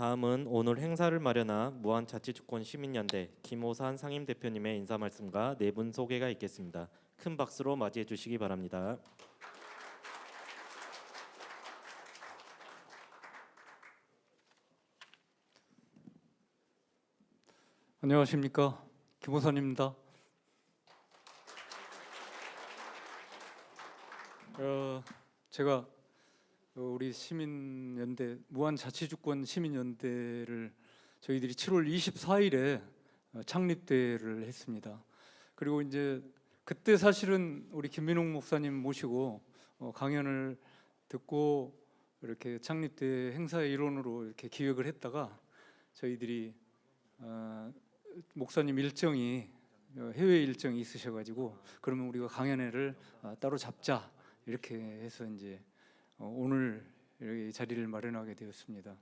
다음은 오늘 행사를 마련한 무한자치주권 시민연대 김호산 상임대표님의 인사 말씀과 네 분 소개가 있겠습니다. 큰 박수로 맞이해 주시기 바랍니다. 안녕하십니까, 김호산입니다. 제가 우리 시민연대 무한자치주권 시민연대를 저희들이 7월 24일에 창립대회를 했습니다. 그리고 이제 그때 사실은 우리 김민웅 목사님 모시고 강연을 듣고 이렇게 창립대회 행사의 일원으로 이렇게 기획을 했다가 저희들이 목사님 일정이 해외 일정이 있으셔가지고 그러면 우리가 강연회를 따로 잡자 이렇게 해서 이제 오늘 이렇게 자리를 마련하게 되었습니다.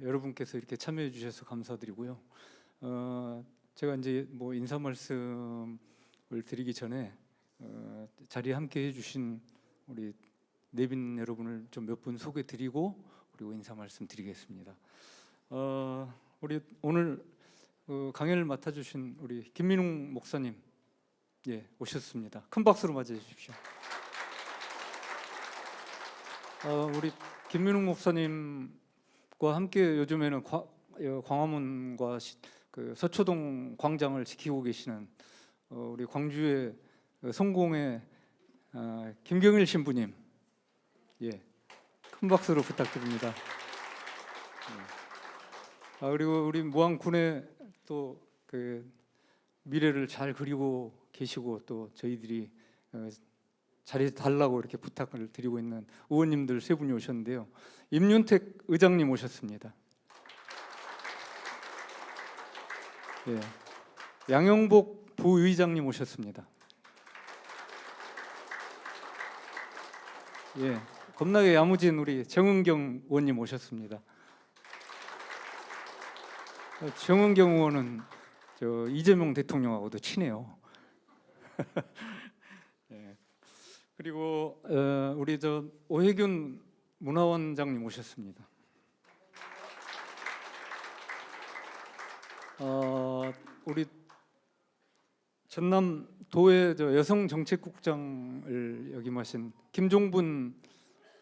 여러분께서 이렇게 참여해 주셔서 감사드리고요. 제가 이제 뭐 인사 말씀을 드리기 전에 자리에 함께 해주신 우리 내빈 여러분을 좀 몇 분 소개드리고 그리고 인사 말씀 드리겠습니다. 우리 오늘 강연을 맡아주신 우리 김민웅 목사님 오셨습니다. 큰 박수로 맞이해 주십시오. 우리 김민웅 목사님과 함께 요즘에는 광화문과 그 서초동 광장을 지키고 계시는 우리 광주의 성공의 김경일 신부님, 큰 박수로 부탁드립니다. 그리고 우리 무안군의 또 그 미래를 잘 그리고 계시고 또 저희들이 자리에 달라고 이렇게 부탁을 드리고 있는 의원님들 세 분이 오셨는데요. 임윤택 의장님 오셨습니다. 양영복 부의장님 오셨습니다. 겁나게 야무진 우리 정은경 의원님 오셨습니다. 정은경 의원은 이재명 대통령하고도 친해요. 그리고 우리 오혜균 문화원장님 오셨습니다. 우리 전남 도의 여성정책국장을 역임하신 김종분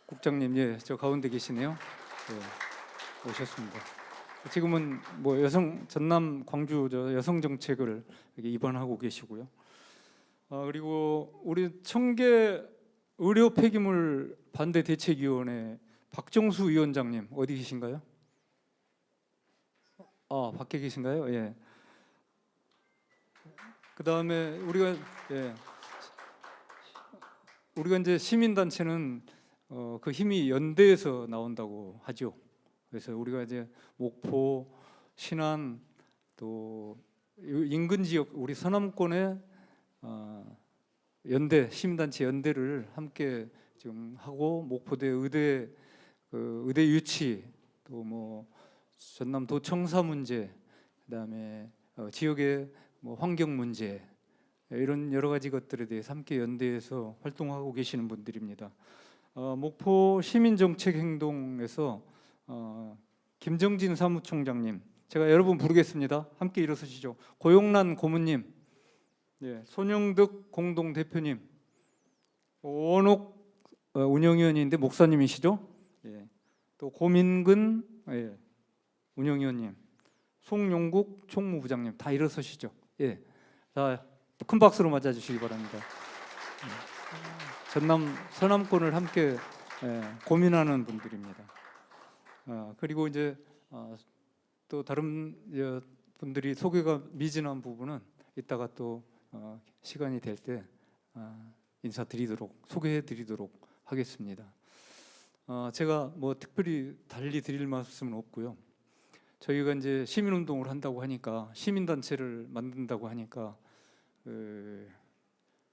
국장님, 저 가운데 계시네요. 오셨습니다. 지금은 뭐 전남 광주 여성 정책을 입안하고 계시고요. 그리고 우리 청계 의료 폐기물 반대 대책위원회 박정수 위원장님 어디 계신가요? 밖에 계신가요? 그 다음에 우리가 이제 시민단체는 그 힘이 연대에서 나온다고 하죠. 그래서 우리가 이제 목포, 신안 또 인근 지역 우리 서남권의 연대 시민단체 연대를 함께 지금 하고 목포대 의대 의대 유치 또 뭐 전남도 청사 문제 그다음에 지역의 뭐 환경 문제 이런 여러 가지 것들에 대해서 함께 연대해서 활동하고 계시는 분들입니다. 목포 시민정책행동에서 김정진 사무총장님, 제가 여러분 부르겠습니다. 함께 일어서시죠. 고용란 고문님, 손영득 공동대표님, 원옥 운영위원인데 목사님이시죠? 또 고민근 운영위원님, 송용국 총무부장님 다 일어서시죠. 자, 큰 박수로 맞아주시기 바랍니다. 전남 서남권을 함께 고민하는 분들입니다. 그리고 이제 또 다른 분들이 소개가 미진한 부분은 이따가 또 시간이 될 때 인사드리도록 소개해드리도록 하겠습니다. 제가 뭐 특별히 달리 드릴 말씀은 없고요. 저희가 이제 시민운동을 한다고 하니까 시민단체를 만든다고 하니까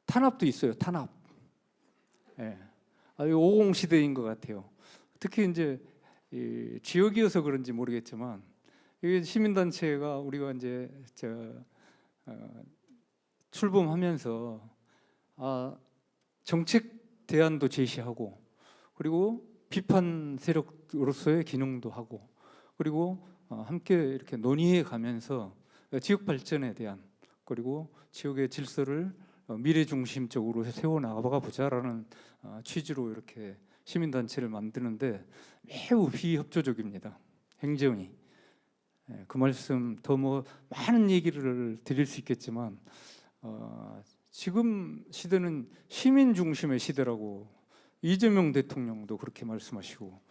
탄압도 있어요. 탄압. 50 시대인 것 같아요. 특히 이제 지역이어서 그런지 모르겠지만 이게 시민단체가 우리가 이제 출범하면서 정책 대안도 제시하고 그리고 비판 세력으로서의 기능도 하고 그리고 함께 이렇게 논의해 가면서 지역 발전에 대한 그리고 지역의 질서를 미래 중심적으로 세워 나가 보자라는 취지로 이렇게 시민단체를 만드는데 매우 비협조적입니다. 행정이. 그 말씀 더 뭐 많은 얘기를 드릴 수 있겠지만 지금 시대는 시민 중심의 시대라고 이재명 대통령도 그렇게 말씀하시고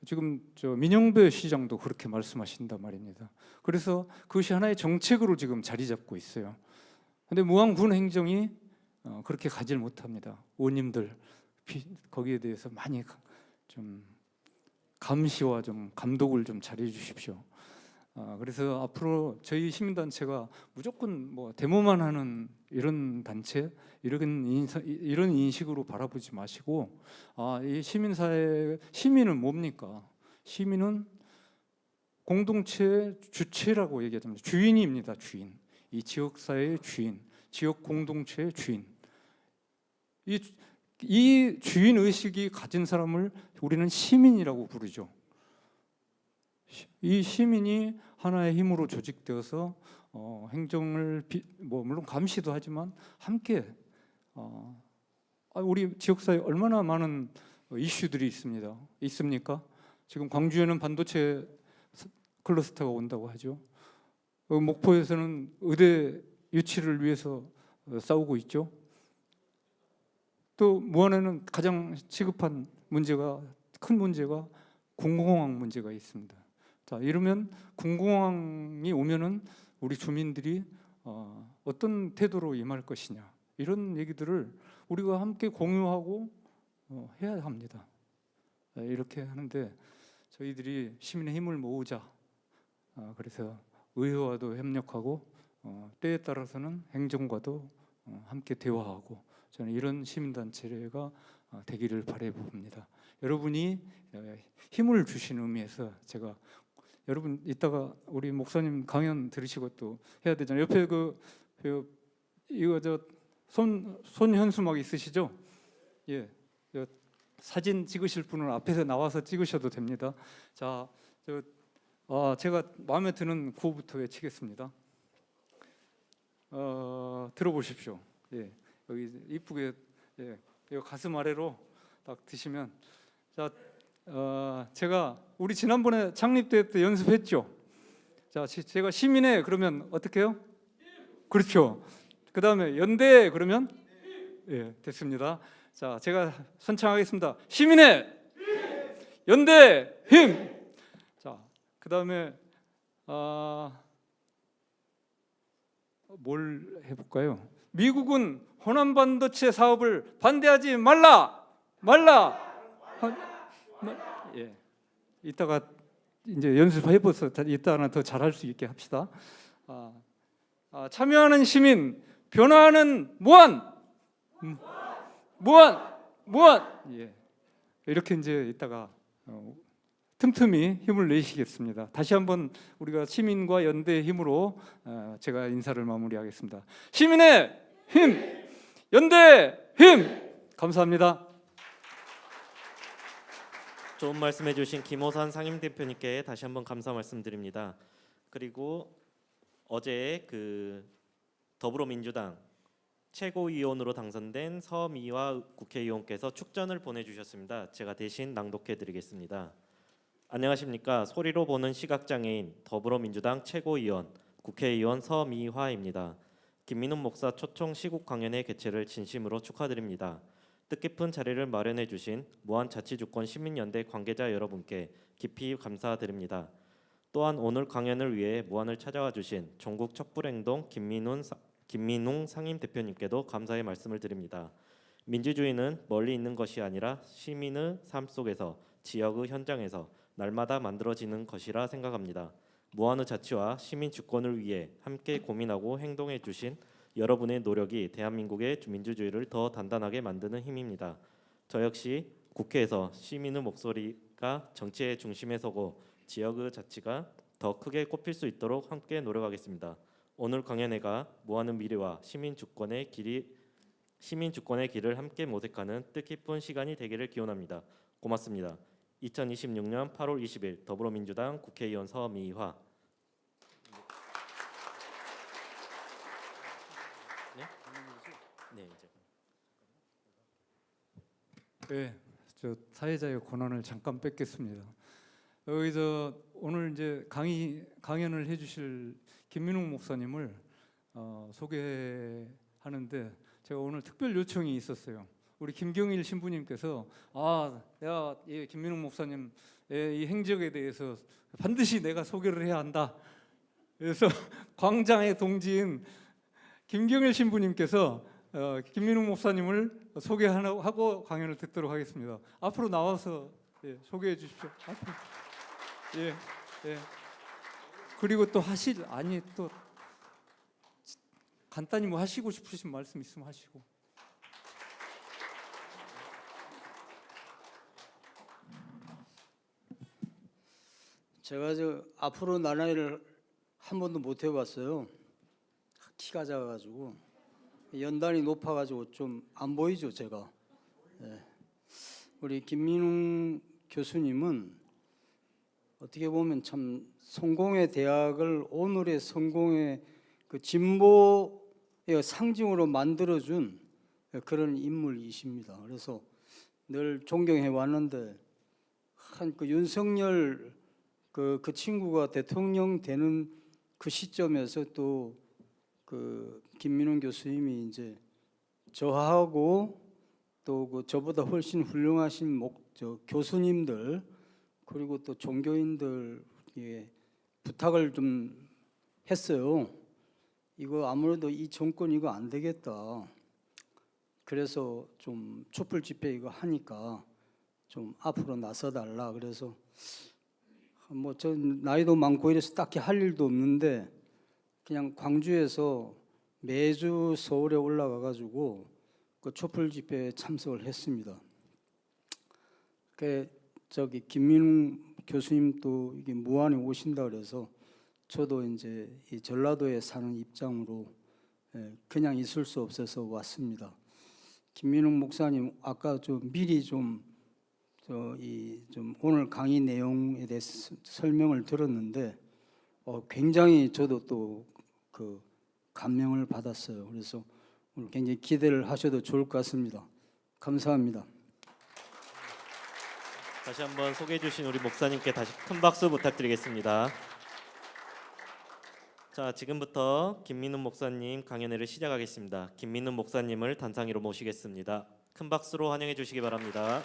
지금 민영배 시장도 그렇게 말씀하신단 말입니다. 그래서 그것이 하나의 정책으로 지금 자리 잡고 있어요. 근데 무안군 행정이 그렇게 가질 못합니다. 의원님들 거기에 대해서 많이 좀 감시와 좀 감독을 좀 잘해 주십시오. 그래서 앞으로 저희 시민단체가 무조건 뭐 데모만 하는 이런 단체 이런 인식으로 바라보지 마시고 이 시민사회 시민은 뭡니까? 시민은 공동체의 주체라고 얘기하잖아요. 주인입니다. 주인. 이 지역사회의 주인, 지역 공동체의 주인. 이 주인 의식이 가진 사람을 우리는 시민이라고 부르죠. 이 시민이 하나의 힘으로 조직되어서 행정을 물론 감시도 하지만 함께 우리 지역사회에 얼마나 많은 이슈들이 있습니까? 지금 광주에는 반도체 클러스터가 온다고 하죠. 목포에서는 의대 유치를 위해서 싸우고 있죠. 또 무안에는 가장 시급한 문제가 큰 문제가 군공항 문제가 있습니다. 자, 이러면 군공항이 오면은 우리 주민들이 어떤 태도로 임할 것이냐 이런 얘기들을 우리가 함께 공유하고 해야 합니다. 이렇게 하는데 저희들이 시민의 힘을 모으자. 그래서 의회와도 협력하고 때에 따라서는 행정과도 함께 대화하고 저는 이런 시민단체가 되기를 바라봅니다. 여러분이 힘을 주신 의미에서 제가 여러분 이따가 우리 목사님 강연 들으시고 또 해야 되잖아요. 옆에 이거 손현수막 있으시죠? 예, 사진 찍으실 분은 앞에서 나와서 찍으셔도 됩니다. 자, 제가 마음에 드는 구호부터 외치겠습니다. 들어보십시오. 예, 여기 이쁘게 여기 가슴 아래로 딱 드시면 자. 제가 우리 지난번에 창립대 때 연습했죠. 자, 제가 시민회 그러면 어떻게 해요? 그렇죠. 그 다음에 연대 그러면 예, 됐습니다. 자, 제가 선창하겠습니다. 시민회, 연대, 힘. 자, 그 다음에 뭘 해볼까요? 미국은 호남 반도체 사업을 반대하지 말라. 예, 이따가 이제 연습해봐서 이따가 더 잘할 수 있게 합시다. 참여하는 시민, 변화하는 무안. 예, 이렇게 이제 이따가 틈틈이 힘을 내시겠습니다. 다시 한번 우리가 시민과 연대의 힘으로 제가 인사를 마무리하겠습니다. 시민의 힘, 연대의 힘. 감사합니다. 좋은 말씀해 주신 김호산 상임대표님께 다시 한번 감사 말씀드립니다. 그리고 어제 더불어민주당 최고위원으로 당선된 서미화 국회의원께서 축전을 보내주셨습니다. 제가 대신 낭독해 드리겠습니다. 안녕하십니까. 소리로 보는 시각장애인 더불어민주당 최고위원 국회의원 서미화입니다. 김민훈 목사 초청 시국 강연회 개최를 진심으로 축하드립니다. 뜻깊은 자리를 마련해 주신 무안자치주권 시민연대 관계자 여러분께 깊이 감사드립니다. 또한 오늘 강연을 위해 무안을 찾아와 주신 종국 척불행동 김민웅 상임대표님께도 감사의 말씀을 드립니다. 민주주의는 멀리 있는 것이 아니라 시민의 삶 속에서 지역의 현장에서 날마다 만들어지는 것이라 생각합니다. 무안의 자치와 시민 주권을 위해 함께 고민하고 행동해 주신 여러분의 노력이 대한민국의 민주주의를 더 단단하게 만드는 힘입니다. 저 역시 국회에서 시민의 목소리가 정치의 중심에 서고 지역의 자치가 더 크게 꼽힐 수 있도록 함께 노력하겠습니다. 오늘 강연회가 무한의 미래와 시민 주권의 길을 함께 모색하는 뜻깊은 시간이 되기를 기원합니다. 고맙습니다. 2026년 8월 20일 더불어민주당 국회의원 서미화. 네? 네, 이제. 네, 저 사회자의 권한을 잠깐 뺏겠습니다. 여기서 오늘 이제 강연을 해주실 김민웅 목사님을 소개하는데 제가 오늘 특별 요청이 있었어요. 우리 김경일 신부님께서 내가 이 김민웅 목사님 이 행적에 대해서 반드시 내가 소개를 해야 한다. 그래서 광장의 동지인 김경일 신부님께서 김민웅 목사님을 소개하고 강연을 듣도록 하겠습니다. 앞으로 나와서 소개해 주십시오. 앞으로. 예. 그리고 또 또 간단히 뭐 하시고 싶으신 말씀 있으면 하시고. 제가 앞으로 나날을 한 번도 못 해봤어요. 키가 작아가지고 연단이 높아가지고 좀 안 보이죠 제가. 우리 김민웅 교수님은 어떻게 보면 참 성공의 대학을 오늘의 성공의 그 진보의 상징으로 만들어준 그런 인물이십니다. 그래서 늘 존경해 왔는데 한 그 윤석열 그 친구가 대통령 되는 그 시점에서 또 그 김민웅 교수님이 이제 저하고 또 그 저보다 훨씬 훌륭하신 교수님들 그리고 또 종교인들에게 부탁을 좀 했어요. 이거 아무래도 이 정권 이거 안 되겠다. 그래서 좀 촛불 집회 이거 하니까 좀 앞으로 나서달라. 그래서 뭐 전 나이도 많고 이래서 딱히 할 일도 없는데 그냥 광주에서 매주 서울에 올라가 가지고 그 촛불 집회에 참석을 했습니다. 그 김민웅 교수님도 이게 무안에 오신다 그래서 저도 이제 이 전라도에 사는 입장으로 그냥 있을 수 없어서 왔습니다. 김민웅 목사님 아까 미리 좀 오늘 강의 내용에 대해서 설명을 들었는데 굉장히 저도 또 그 감명을 받았어요. 그래서 오늘 굉장히 기대를 하셔도 좋을 것 같습니다. 감사합니다. 다시 한번 소개해 주신 우리 목사님께 다시 큰 박수 부탁드리겠습니다. 자, 지금부터 김민웅 목사님 강연회를 시작하겠습니다. 김민웅 목사님을 단상 위로 모시겠습니다. 큰 박수로 환영해 주시기 바랍니다.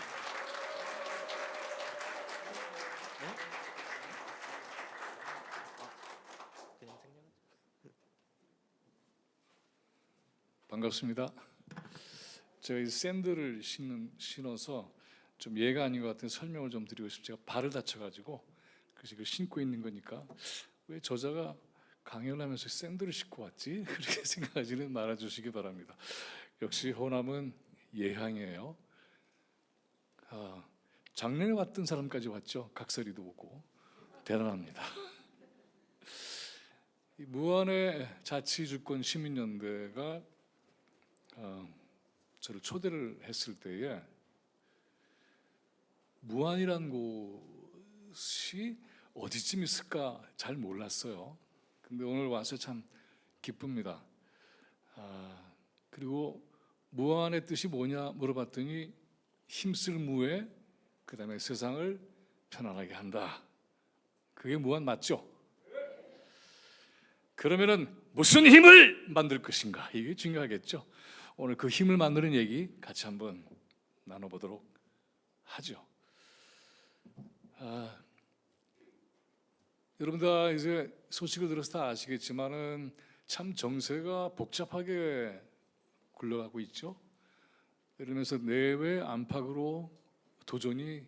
반갑습니다. 제가 이 샌들을 신어서 좀 예가 아닌 것 같은 설명을 좀 드리고 싶어요. 제가 발을 다쳐가지고 그래서 이걸 신고 있는 거니까 왜 저자가 강연하면서 샌들을 신고 왔지? 그렇게 생각하지는 말아주시기 바랍니다. 역시 호남은 예향이에요. 작년에 왔던 사람까지 왔죠. 각설이도 오고 대단합니다. 이 무안의 자치주권 시민연대가 저를 초대를 했을 때에 무안이란 곳이 어디쯤 있을까 잘 몰랐어요. 근데 오늘 와서 참 기쁩니다. 그리고 무안의 뜻이 뭐냐 물어봤더니 힘쓸 무에 그다음에 세상을 편안하게 한다. 그게 무안 맞죠? 그러면은 무슨 힘을 만들 것인가? 이게 중요하겠죠. 오늘 그 힘을 만드는 얘기 같이 한번 나눠보도록 하죠. 여러분 다 이제 소식을 들어서 다 아시겠지만은 참 정세가 복잡하게 굴러가고 있죠. 이러면서 내외 안팎으로 도전이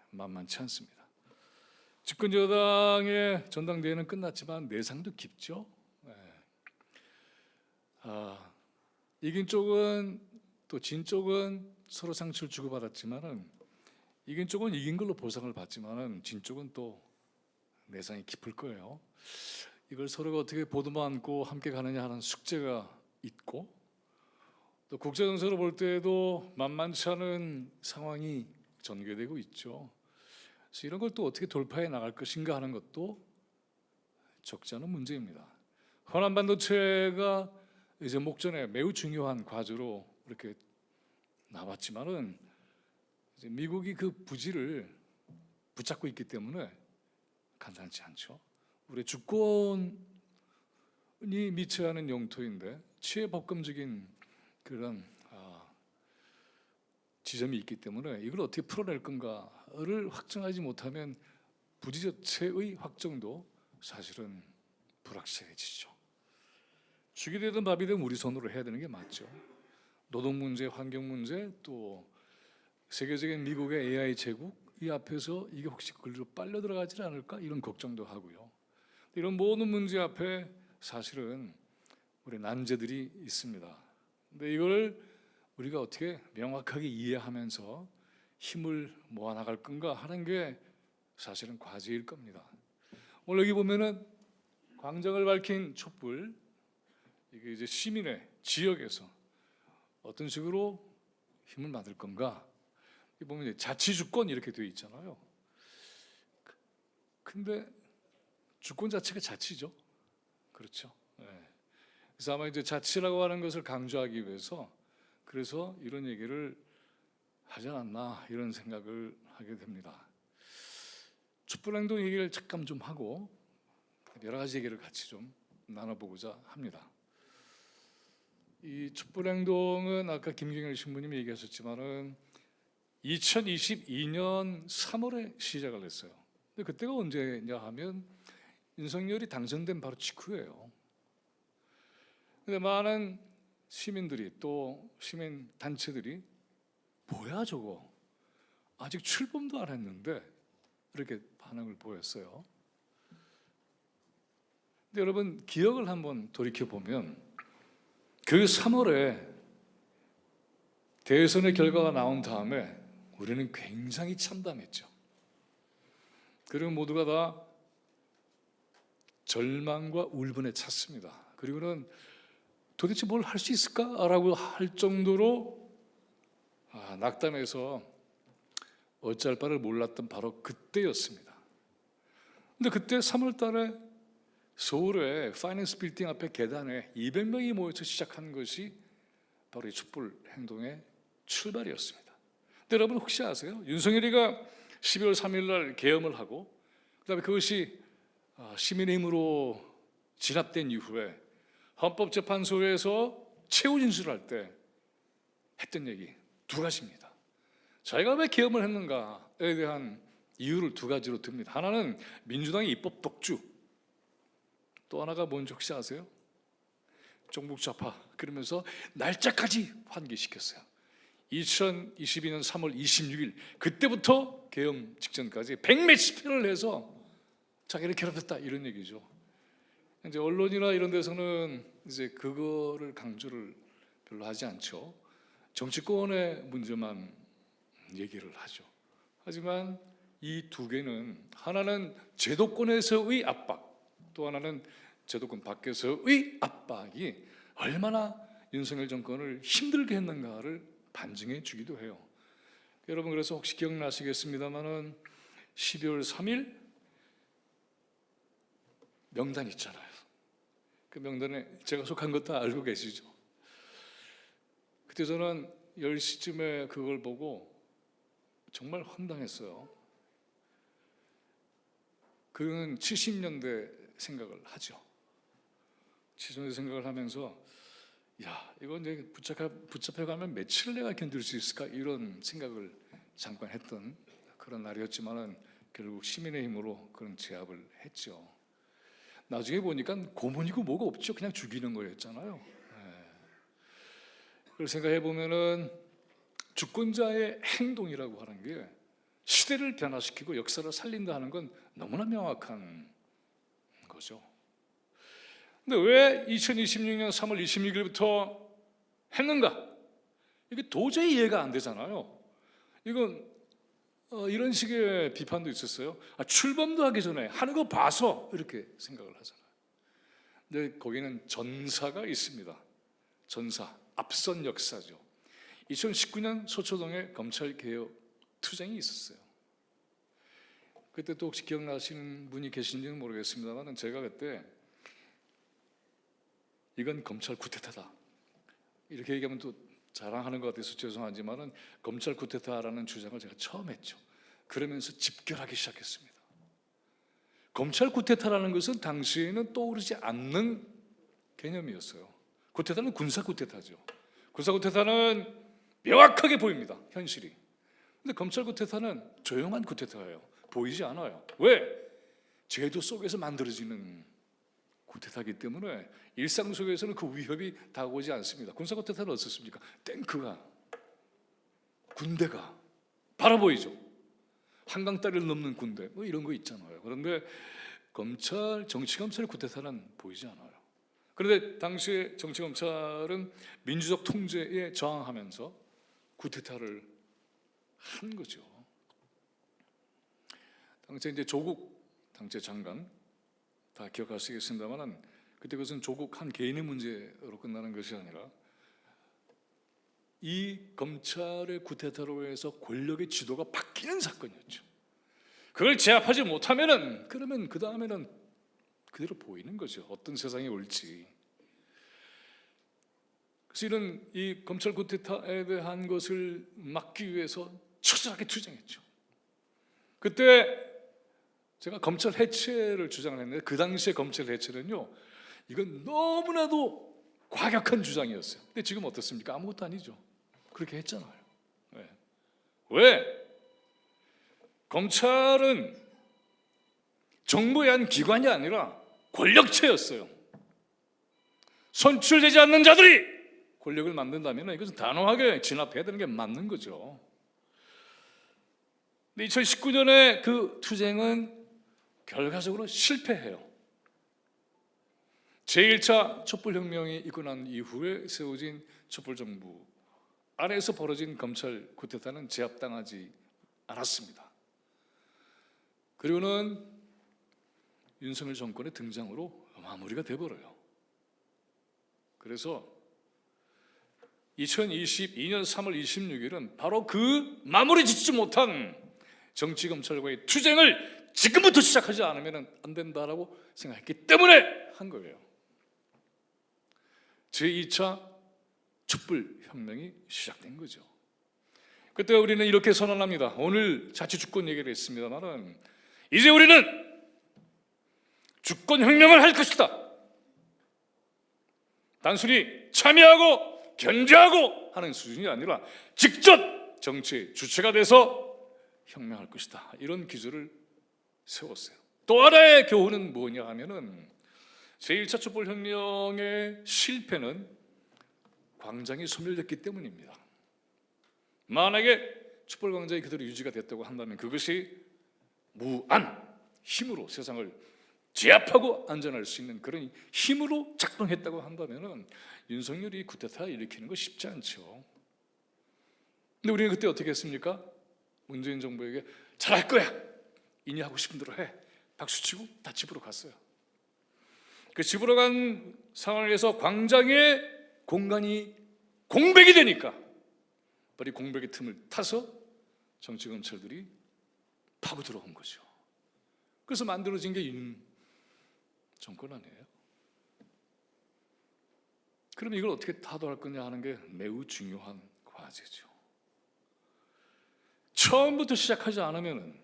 만만치 않습니다. 집권 여당의 전당대회는 끝났지만 내상도 깊죠. 이긴 쪽은 또 진 쪽은 서로 상처를 주고받았지만은 이긴 쪽은 이긴 걸로 보상을 받지만은 진 쪽은 또 내상이 깊을 거예요. 이걸 서로가 어떻게 보듬어 안고 함께 가느냐 하는 숙제가 있고 또 국제 정세로 볼 때에도 만만치 않은 상황이 전개되고 있죠. 그래서 이런 걸 또 어떻게 돌파해 나갈 것인가 하는 것도 적지 않은 문제입니다. 호남 반도체가 이제 목전에 매우 중요한 과제로 이렇게 남았지만은 이제 미국이 그 부지를 붙잡고 있기 때문에 간단치 않죠. 우리 주권이 미치하는 영토인데 치외법검적인 그런 지점이 있기 때문에 이걸 어떻게 풀어낼 건가를 확정하지 못하면 부지 자체의 확정도 사실은 불확실해지죠. 죽이 되든 밥이 되든 우리 손으로 해야 되는 게 맞죠. 노동 문제, 환경 문제, 또 세계적인 미국의 AI 제국 이 앞에서 이게 혹시 그리로 빨려 들어가지 않을까 이런 걱정도 하고요. 이런 모든 문제 앞에 사실은 우리 난제들이 있습니다. 근데 이걸 우리가 어떻게 명확하게 이해하면서 힘을 모아 나갈 건가 하는 게 사실은 과제일 겁니다. 오늘 여기 보면은 광장을 밝힌 촛불, 이게 이제 시민의 지역에서 어떤 식으로 힘을 받을 건가? 이 보면 이제 자치주권 이렇게 되어 있잖아요. 근데 주권 자체가 자치죠. 그렇죠. 네. 그래서 아마 이제 자치라고 하는 것을 강조하기 위해서 그래서 이런 얘기를 하지 않았나 이런 생각을 하게 됩니다. 촛불행동 얘기를 잠깐 좀 하고 여러 가지 얘기를 같이 좀 나눠보고자 합니다. 이 촛불행동은 아까 김경일 신부님이 얘기하셨지만은 2022년 3월에 시작을 했어요. 근데 그때가 언제냐 하면 윤석열이 당선된 바로 직후예요. 근데 많은 시민들이 또 시민 단체들이 뭐야 저거 아직 출범도 안 했는데 이렇게 반응을 보였어요. 근데 여러분 기억을 한번 돌이켜 보면 그 3월에 대선의 결과가 나온 다음에 우리는 굉장히 참담했죠. 그리고 모두가 다 절망과 울분에 찼습니다. 그리고는 도대체 뭘 할 수 있을까라고 할 정도로 낙담해서 어찌할 바를 몰랐던 바로 그때였습니다. 근데 그때 3월 달에 서울의 파이낸스 빌딩 앞에 계단에 200명이 모여서 시작한 것이 바로 이 촛불 행동의 출발이었습니다. 근데 여러분 혹시 아세요? 윤석열이가 12월 3일 날 계엄을 하고 그다음에 그것이 시민의 힘으로 진압된 이후에 헌법재판소에서 최후 진술할 때 했던 얘기 두 가지입니다. 자기가 왜 계엄을 했는가에 대한 이유를 두 가지로 듭니다. 하나는 민주당의 입법 독주, 또 하나가 뭔지 혹시 아세요? 종북 좌파. 그러면서 날짜까지 환기시켰어요. 2022년 3월 26일 그때부터 계엄 직전까지 100몇십 회를 해서 자기를 괴롭혔다 이런 얘기죠. 이제 언론이나 이런 데서는 이제 그거를 강조를 별로 하지 않죠. 정치권의 문제만 얘기를 하죠. 하지만 이 두 개는 하나는 제도권에서의 압박, 또 하나는 제도권 밖에서의 압박이 얼마나 윤석열 정권을 힘들게 했는가를 반증해 주기도 해요. 여러분 그래서 혹시 기억나시겠습니다마는 12월 3일 명단 있잖아요. 그 명단에 제가 속한 것도 알고 계시죠? 그때 저는 10시쯤에 그걸 보고 정말 황당했어요. 그는 70년대 생각을 하죠. 70년대 생각을 하면서 야 이거 이제 붙잡혀가면 며칠 내가 견딜 수 있을까 이런 생각을 잠깐 했던 그런 날이었지만은 결국 시민의 힘으로 그런 제압을 했죠. 나중에 보니까 고문이고 뭐가 없죠. 그냥 죽이는 거였잖아요. 그걸 생각해 보면은 주권자의 행동이라고 하는 게 시대를 변화시키고 역사를 살린다 하는 건 너무나 명확한 거죠. 근데 왜 2026년 3월 26일부터 했는가? 이게 도저히 이해가 안 되잖아요. 이건 이런 식의 비판도 있었어요. 출범도 하기 전에 하는 거 봐서 이렇게 생각을 하잖아요. 근데 거기는 전사가 있습니다. 전사, 앞선 역사죠. 2019년 서초동에 검찰개혁 투쟁이 있었어요. 그때 또 혹시 기억나시는 분이 계신지는 모르겠습니다만 제가 그때 이건 검찰 쿠데타다 이렇게 얘기하면 또 자랑하는 것 같아서 죄송하지만은 검찰 쿠데타라는 주장을 제가 처음 했죠. 그러면서 집결하기 시작했습니다. 검찰 쿠데타라는 것은 당시에는 떠오르지 않는 개념이었어요. 쿠데타는 군사 쿠데타죠. 군사 쿠데타는 명확하게 보입니다. 현실이. 근데 검찰 쿠데타는 조용한 쿠데타예요. 보이지 않아요. 왜? 제도 속에서 만들어지는 쿠데타이기 때문에 일상 속에서는 그 위협이 다가오지 않습니다. 군사 쿠데타는 어떻습니까? 탱크가, 군대가 바로 보이죠. 한강 다리를 넘는 군대 뭐 이런 거 있잖아요. 그런데 검찰, 정치검찰의 쿠데타는 보이지 않아요. 그런데 당시에 정치검찰은 민주적 통제에 저항하면서 쿠데타를 한 거죠. 당시 이제 조국 당시 장관 다 기억하시겠습니다만은 그때 그것은 조국 한 개인의 문제로 끝나는 것이 아니라 이 검찰의 쿠데타로 해서 권력의 지도가 바뀌는 사건이었죠. 그걸 제압하지 못하면은 그러면 그 다음에는 그대로 보이는 거죠. 어떤 세상이 올지. 그래서 이런 이 검찰 쿠데타에 대한 것을 막기 위해서 처절하게 투쟁했죠. 그때 제가 검찰 해체를 주장을 했는데 그 당시에 검찰 해체는요, 이건 너무나도 과격한 주장이었어요. 근데 지금 어떻습니까? 아무것도 아니죠. 그렇게 했잖아요. 왜? 검찰은 정부의 한 기관이 아니라 권력체였어요. 선출되지 않는 자들이 권력을 만든다면 이것은 단호하게 진압해야 되는 게 맞는 거죠. 근데 2019년에 그 투쟁은 결과적으로 실패해요. 제1차 촛불혁명이 있고 난 이후에 세워진 촛불정부 안에서 벌어진 검찰 쿠데타는 제압당하지 않았습니다. 그리고는 윤석열 정권의 등장으로 마무리가 돼버려요. 그래서 2022년 3월 26일은 바로 그 마무리 짓지 못한 정치검찰과의 투쟁을 지금부터 시작하지 않으면 안 된다라고 생각했기 때문에 한 거예요. 제2차 촛불혁명이 시작된 거죠. 그때 우리는 이렇게 선언합니다. 오늘 자치주권 얘기를 했습니다만 이제 우리는 주권혁명을 할 것이다. 단순히 참여하고 견제하고 하는 수준이 아니라 직접 정치의 주체가 돼서 혁명할 것이다. 이런 기조를 세웠어요. 또 하나의 교훈은 뭐냐 하면은 제1차 촛불혁명의 실패는 광장이 소멸됐기 때문입니다. 만약에 촛불광장이 그대로 유지가 됐다고 한다면 그것이 무한 힘으로 세상을 제압하고 안전할 수 있는 그런 힘으로 작동했다고 한다면 윤석열이 쿠데타 일으키는 거 쉽지 않죠. 근데 우리는 그때 어떻게 했습니까? 문재인 정부에게 잘할 거야. 이니 하고 싶은 대로 해. 박수치고 다 집으로 갔어요. 그 집으로 간 상황에서 광장의 공간이 공백이 되니까 바로 이 공백의 틈을 타서 정치검찰들이 파고 들어온 거죠. 그래서 만들어진 게 윤 정권 아니에요. 그럼 이걸 어떻게 타도할 거냐 하는 게 매우 중요한 과제죠. 처음부터 시작하지 않으면은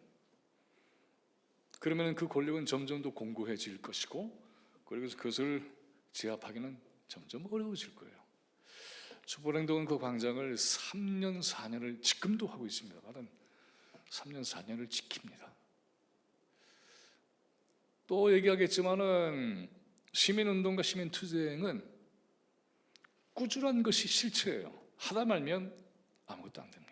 그러면 그 권력은 점점 더 공고해질 것이고 그리고 그것을 제압하기는 점점 어려워질 거예요. 촛불행동은 그 광장을 3년 4년을 지금도 하고 있습니다만 3년 4년을 지킵니다. 또 얘기하겠지만은 시민운동과 시민투쟁은 꾸준한 것이 실체예요. 하다 말면 아무것도 안 됩니다.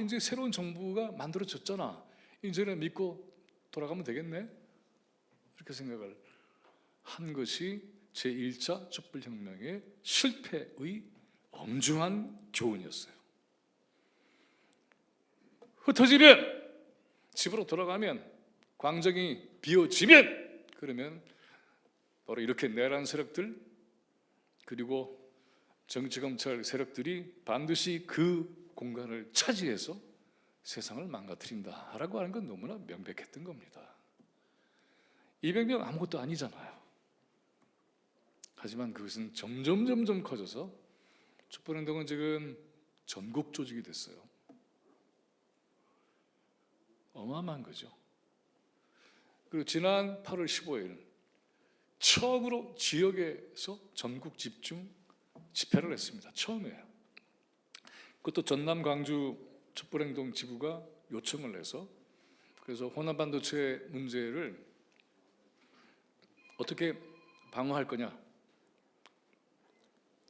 이제 새로운 정부가 만들어졌잖아. 이제는 믿고 돌아가면 되겠네. 이렇게 생각을 한 것이 제1차 촛불혁명의 실패의 엄중한 교훈이었어요. 흩어지면 집으로 돌아가면 광장이 비어지면 그러면 바로 이렇게 내란 세력들 그리고 정치검찰 세력들이 반드시 그 공간을 차지해서 세상을 망가뜨린다라고 하는 건 너무나 명백했던 겁니다. 200명 아무것도 아니잖아요. 하지만 그것은 점점 커져서 촛불행동은 지금 전국 조직이 됐어요. 어마어마한 거죠. 그리고 지난 8월 15일 처음으로 지역에서 전국 집중 집회를 했습니다. 처음이에요. 그것도 전남 광주 촛불행동 지부가 요청을 해서, 그래서 호남 반도체 문제를 어떻게 방어할 거냐,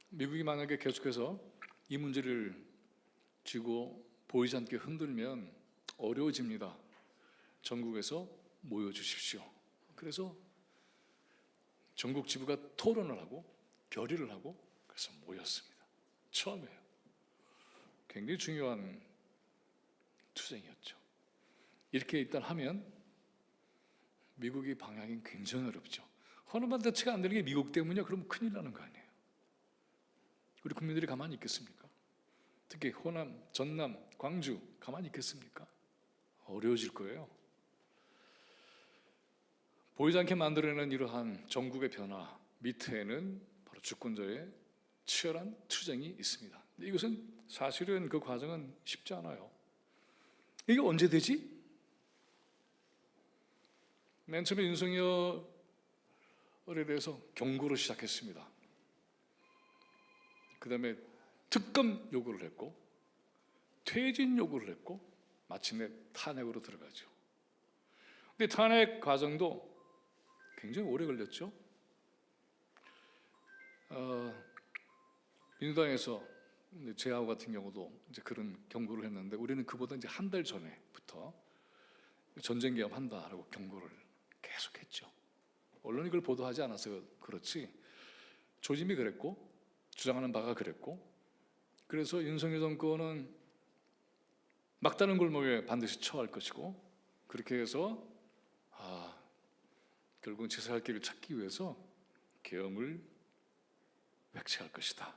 미국이 만약에 계속해서 이 문제를 쥐고 보이지 않게 흔들면 어려워집니다. 전국에서 모여주십시오. 그래서 전국 지부가 토론을 하고 결의를 하고 그래서 모였습니다. 처음이에요. 굉장히 중요한 투쟁이었죠. 이렇게 일단 하면 미국이 방향이 굉장히 어렵죠. 호남 반도체가 안 되는 게 미국 때문이야? 그러면 큰일 나는 거 아니에요. 우리 국민들이 가만히 있겠습니까? 특히 호남, 전남, 광주 가만히 있겠습니까? 어려워질 거예요. 보이지 않게 만들어내는 이러한 전국의 변화 밑에는 바로 주권자의 치열한 투쟁이 있습니다. 근데 이것은 사실은 그 과정은 쉽지 않아요. 이게 언제 되지? 맨 처음에 윤석열에 대해서 경고로 시작했습니다. 그 다음에 특검 요구를 했고 퇴진 요구를 했고 마침내 탄핵으로 들어가죠. 근데 탄핵 과정도 굉장히 오래 걸렸죠. 민주당에서 제하고 같은 경우도 이제 그런 경고를 했는데 우리는 그보다 이제 한 달 전에부터 전쟁 개업한다라고 경고를 계속했죠. 언론이 그걸 보도하지 않아서 그렇지 조짐이 그랬고 주장하는 바가 그랬고, 그래서 윤석열 정권은 막다른 골목에 반드시 처할 것이고, 그렇게 해서 결국은 제사할 길을 찾기 위해서 계엄을 백치할 것이다.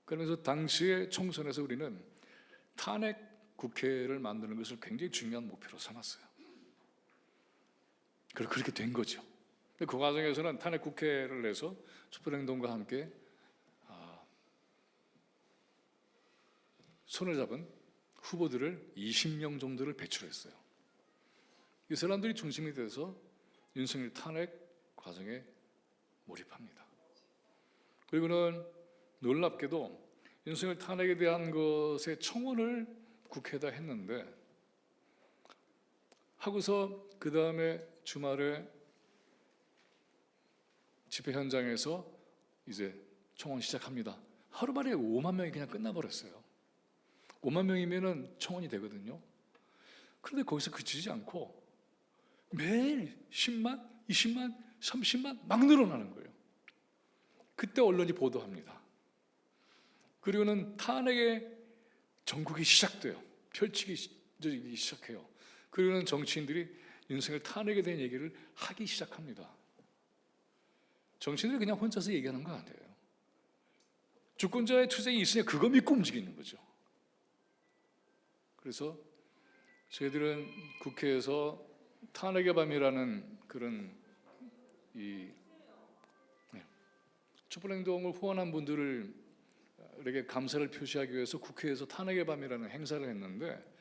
그러면서 당시의 총선에서 우리는 탄핵 국회를 만드는 것을 굉장히 중요한 목표로 삼았어요. 그리고 그렇게 된 거죠. 그 과정에서는 탄핵 국회를 내서 촛불행동과 함께 손을 잡은 후보들을 20명 정도를 배출했어요. 이 사람들이 중심이 돼서 윤석열 탄핵 과정에 몰입합니다. 그리고는 놀랍게도 윤석열 탄핵에 대한 것의 청원을 국회에다 했는데 하고서 그 다음에 주말에 집회 현장에서 이제 청원 시작합니다. 하루 만에 5만 명이 그냥 끝나버렸어요. 5만 명이면은 청원이 되거든요. 그런데 거기서 그치지 않고 매일 10만, 20만, 30만 막 늘어나는 거예요. 그때 언론이 보도합니다. 그리고는 탄핵의 전국이 시작돼요. 펼치기 시작해요. 그리고는 정치인들이 윤석열 탄핵에 대한 얘기를 하기 시작합니다. 정치인들이 그냥 혼자서 얘기하는 거 아니에요. 주권자의 투쟁이 있으니 그거 믿고 움직이는 거죠. 그래서 저희들은 국회에서 탄핵의 밤이라는 그런 촛불행동을 후원한 분들에게 감사를 표시하기 위해서 국회에서 탄핵의 밤이라는 행사를 했는데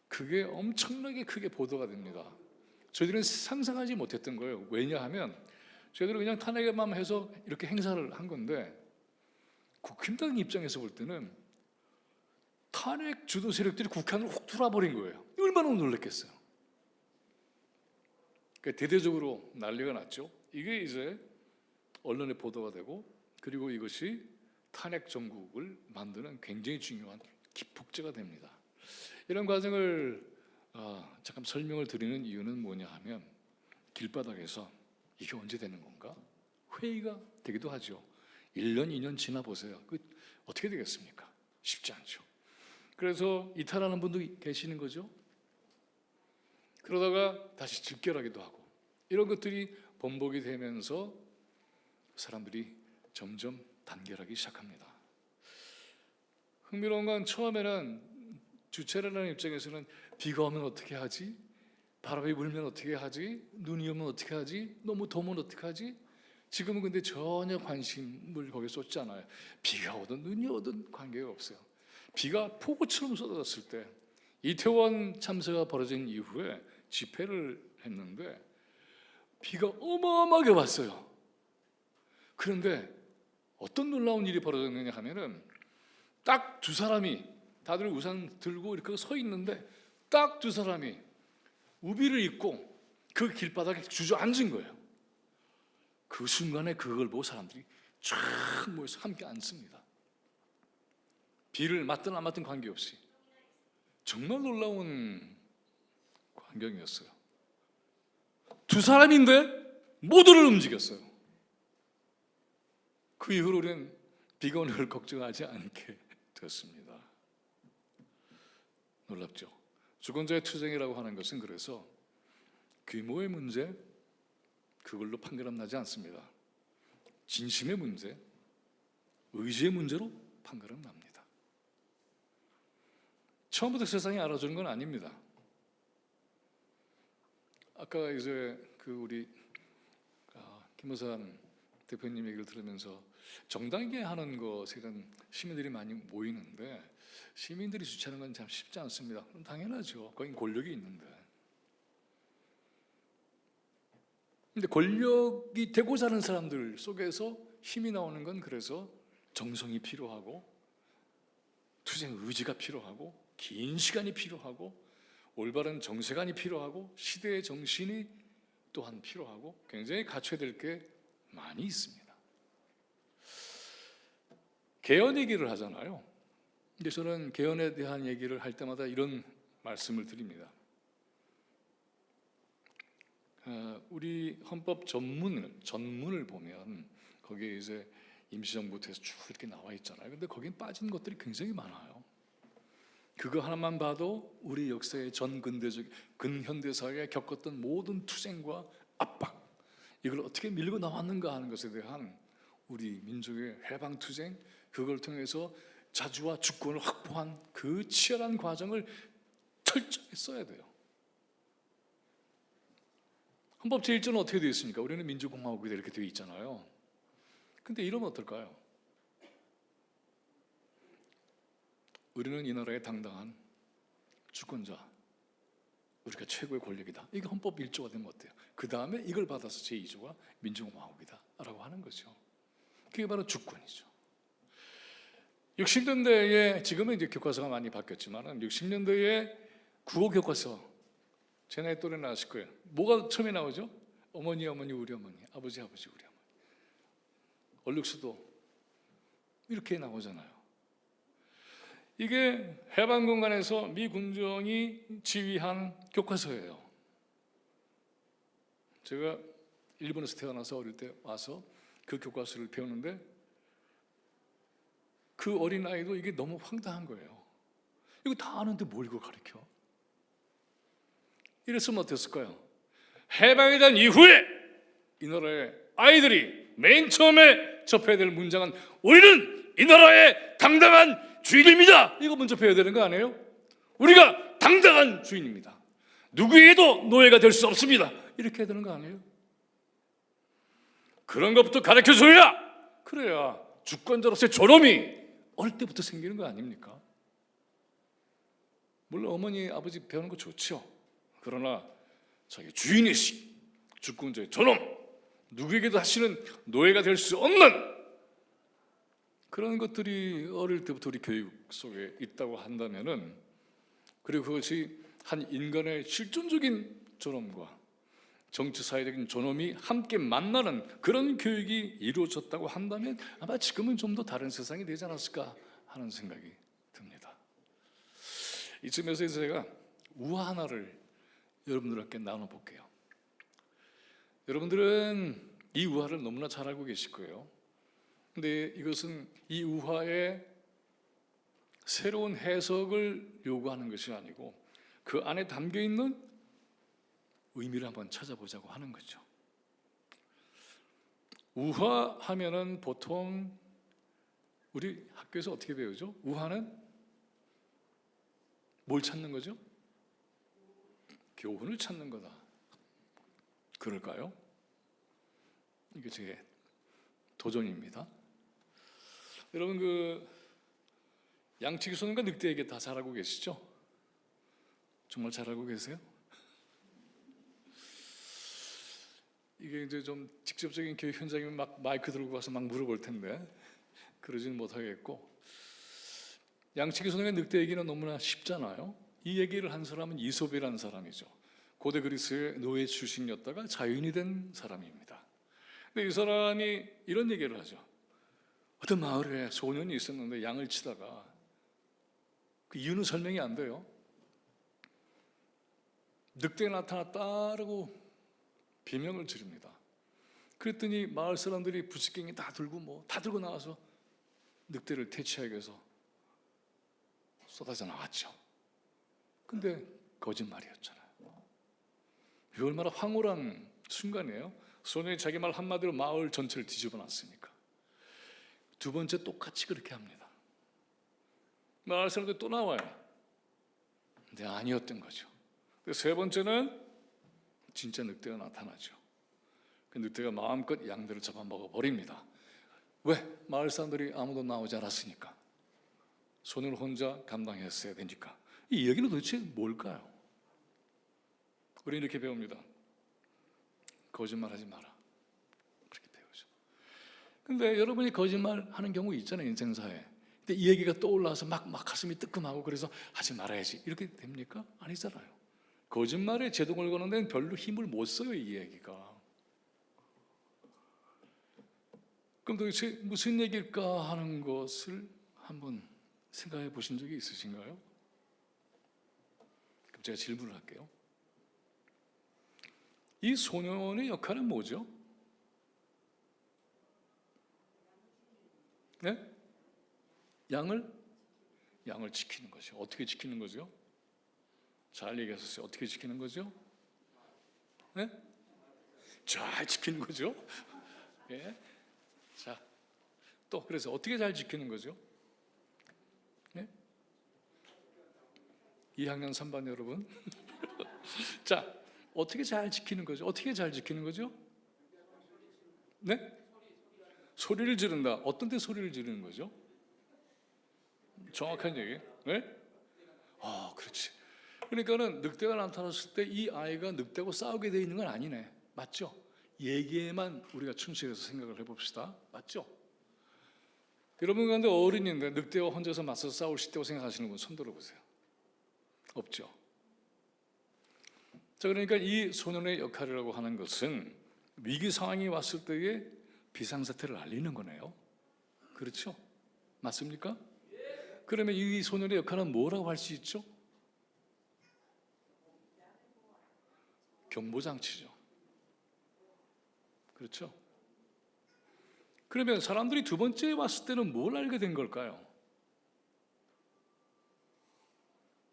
그게 엄청나게 크게 보도가 됩니다. 저희들은 상상하지 못했던 거예요. 왜냐하면 저희들은 그냥 탄핵의 밤 해서 이렇게 행사를 한 건데 국힘당 입장에서 볼 때는 탄핵 주도 세력들이 국회 안으로 훅 들어와버린 거예요. 얼마나 놀랐겠어요. 그러니까 대대적으로 난리가 났죠. 이게 이제 언론에 보도가 되고 그리고 이것이 탄핵 정국을 만드는 굉장히 중요한 기폭제가 됩니다. 이런 과정을 잠깐 설명을 드리는 이유는 뭐냐 하면 길바닥에서 이게 언제 되는 건가? 회의가 되기도 하죠. 1년, 2년 지나 보세요. 그 어떻게 되겠습니까? 쉽지 않죠. 그래서 이탈하는 분도 계시는 거죠. 그러다가 다시 즉결하기도 하고 이런 것들이 번복이 되면서 사람들이 점점 단결하기 시작합니다. 흥미로운 건 처음에는 주체를 하는 입장에서는 비가 오면 어떻게 하지? 바람이 불면 어떻게 하지? 눈이 오면 어떻게 하지? 너무 더우면 어떻게 하지? 지금은 근데 전혀 관심을 거기에 쏟지 않아요. 비가 오든 눈이 오든 관계가 없어요. 비가 폭우처럼 쏟아졌을 때 이태원 참사가 벌어진 이후에 집회를 했는데 비가 어마어마하게 왔어요. 그런데 어떤 놀라운 일이 벌어졌느냐 하면은 딱 두 사람이 다들 우산 들고 이렇게 서 있는데 딱 두 사람이 우비를 입고 그 길바닥에 주저앉은 거예요. 그 순간에 그걸 보고 사람들이 쫙 모여서 함께 앉습니다. 비를 맞든 안 맞든 관계없이 정말 놀라운 광경이었어요. 두 사람인데 모두를 움직였어요. 그 이후로 우리는 비가 오는 걸 걱정하지 않게 됐습니다. 놀랍죠? 주권자의 투쟁이라고 하는 것은 그래서 규모의 문제, 그걸로 판결은 나지 않습니다. 진심의 문제, 의지의 문제로 판결은 납니다. 처음부터 세상이 알아주는 건 아닙니다. 아까 이제 우리 김호산 대표님 얘기를 들으면서 정당하게 하는 것에는 시민들이 많이 모이는데 시민들이 주최하는 건 참 쉽지 않습니다. 당연하죠. 거긴 권력이 있는데. 근데 권력이 되고자 하는 사람들 속에서 힘이 나오는 건 그래서 정성이 필요하고 투쟁 의지가 필요하고 긴 시간이 필요하고 올바른 정세관이 필요하고 시대의 정신이 또한 필요하고 굉장히 갖춰야 될 게 많이 있습니다. 개헌 얘기를 하잖아요. 근데 저는 개헌에 대한 얘기를 할 때마다 이런 말씀을 드립니다. 우리 헌법 전문을 보면 거기에 이제 임시정부에서 쭉 이렇게 나와 있잖아요. 근데 거긴 빠진 것들이 굉장히 많아요. 그거 하나만 봐도 우리 역사의 근현대 사회에 겪었던 모든 투쟁과 압박, 이걸 어떻게 밀고 나왔는가 하는 것에 대한 우리 민족의 해방 투쟁, 그걸 통해서 자주와 주권을 확보한 그 치열한 과정을 철저히 써야 돼요. 헌법 제1조는 어떻게 되어 있습니까? 우리는 민주공화국이 이렇게 되어 있잖아요. 근데 이러면 어떨까요? 우리는 이 나라의 당당한 주권자, 우리가 최고의 권력이다. 이게 헌법 1조가 되면 어때요? 그 다음에 이걸 받아서 제2조가 민주공화국이다 라고 하는 거죠. 그게 바로 주권이죠. 60년대에 지금은 이제 교과서가 많이 바뀌었지만 60년대에 국어 교과서, 제 나이 또래는 아실 거예요. 뭐가 처음에 나오죠? 어머니 어머니 우리 어머니, 아버지 아버지 우리 어머니. 얼룩수도 이렇게 나오잖아요. 이게 해방공간에서 미 군정이 지휘한 교과서예요. 제가 일본에서 태어나서 어릴 때 와서 그 교과서를 배우는데 그 어린아이도 이게 너무 황당한 거예요. 이거 다 아는데 뭘 이걸 가르쳐? 이랬으면 어땠을까요? 해방이 된 이후에 이 나라의 아이들이 맨 처음에 접해야 될 문장은 우리는 이 나라의 당당한 주인입니다. 이거 먼저 배워야 되는 거 아니에요? 우리가 당당한 주인입니다. 누구에게도 노예가 될 수 없습니다. 이렇게 해야 되는 거 아니에요? 그런 것부터 가르쳐줘야 그래야 주권자로서의 존엄이 어릴 때부터 생기는 거 아닙니까? 물론 어머니 아버지 배우는 거 좋죠. 그러나 자기 주인의식, 주권자의 존엄, 누구에게도 하시는 노예가 될 수 없는 그런 것들이 어릴 때부터 우리 교육 속에 있다고 한다면은, 그리고 그것이 한 인간의 실존적인 존엄과 정치사회적인 존엄이 함께 만나는 그런 교육이 이루어졌다고 한다면 아마 지금은 좀 더 다른 세상이 되지 않았을까 하는 생각이 듭니다. 이쯤에서 제가 우화 하나를 여러분들께 나눠볼게요. 여러분들은 이 우화를 너무나 잘 알고 계실 거예요. 근데 이것은 이 우화의 새로운 해석을 요구하는 것이 아니고 그 안에 담겨있는 의미를 한번 찾아보자고 하는 거죠. 우화하면은 보통 우리 학교에서 어떻게 배우죠? 우화는 뭘 찾는 거죠? 교훈을 찾는 거다. 그럴까요? 이게 제 도전입니다. 여러분 그 양치기 소년과 늑대에게 다 잘 알고 계시죠? 정말 잘 알고 계세요? 이게 이제 좀 직접적인 교육 현장이면 막 마이크 들고 가서 막 물어볼 텐데 그러지는 못하겠고, 양치기 소년과 늑대 얘기는 너무나 쉽잖아요. 이 얘기를 한 사람은 이솝이라는 사람이죠. 고대 그리스의 노예 출신이었다가 자유인이 된 사람입니다. 근데 이 사람이 이런 얘기를 하죠. 어떤 마을에 소년이 있었는데 양을 치다가, 그 이유는 설명이 안 돼요. 늑대가 나타났다라고 비명을 지릅니다. 그랬더니 마을 사람들이 부싯갱이 다 들고 다 들고 나와서 늑대를 퇴치하기 위해서 쏟아져 나왔죠. 근데 거짓말이었잖아요. 이 얼마나 황홀한 순간이에요. 소년이 자기 말 한마디로 마을 전체를 뒤집어 놨으니까. 두 번째 똑같이 그렇게 합니다. 마을 사람들이 또 나와요. 근데 아니었던 거죠. 세 번째는 진짜 늑대가 나타나죠. 그 늑대가 마음껏 양들을 잡아먹어 버립니다. 왜? 마을 사람들이 아무도 나오지 않았으니까. 손을 혼자 감당했어야 되니까. 이 얘기는 도대체 뭘까요? 우리는 이렇게 배웁니다. 거짓말하지 마라. 그렇게 배우죠. 근데 여러분이 거짓말하는 경우 있잖아요, 인생사에. 근데 이 얘기가 떠올라서 막 가슴이 뜨끔하고 그래서 하지 말아야지 이렇게 됩니까? 아니잖아요. 거짓말에 제동을 거는 데는 별로 힘을 못 써요, 이 얘기가. 그럼 도대체 무슨 얘기일까 하는 것을 한번 생각해 보신 적이 있으신가요? 그럼 제가 질문을 할게요. 이 소년의 역할은 뭐죠? 네? 양을 지키는 거죠. 어떻게 지키는 거죠? 잘 얘기하셨어요. 어떻게 지키는 거죠? 네? 잘 지키는 거죠. 예. 자, 또 그래서 어떻게 잘 지키는 거죠? 네? 2학년 3반 여러분. 자, 어떻게 잘 지키는 거죠? 어떻게 잘 지키는 거죠? 네? 소리를 지른다. 어떤 때 소리를 지르는 거죠? 정확한 얘기. 네? 그렇지. 그러니까는 늑대가 나타났을 때 이 아이가 늑대하고 싸우게 돼 있는 건 아니네. 맞죠? 얘기에만 우리가 충실해서 생각을 해봅시다. 맞죠? 여러분 가운데 어른인데 늑대와 혼자서 맞서 싸울 수 있다고 생각하시는 분 손 들어보세요. 없죠? 자, 그러니까 이 소년의 역할이라고 하는 것은 위기 상황이 왔을 때의 비상사태를 알리는 거네요. 그렇죠? 맞습니까? 그러면 이 소년의 역할은 뭐라고 할 수 있죠? 경보장치죠. 그렇죠? 그러면 사람들이 두 번째 왔을 때는 뭘 알게 된 걸까요?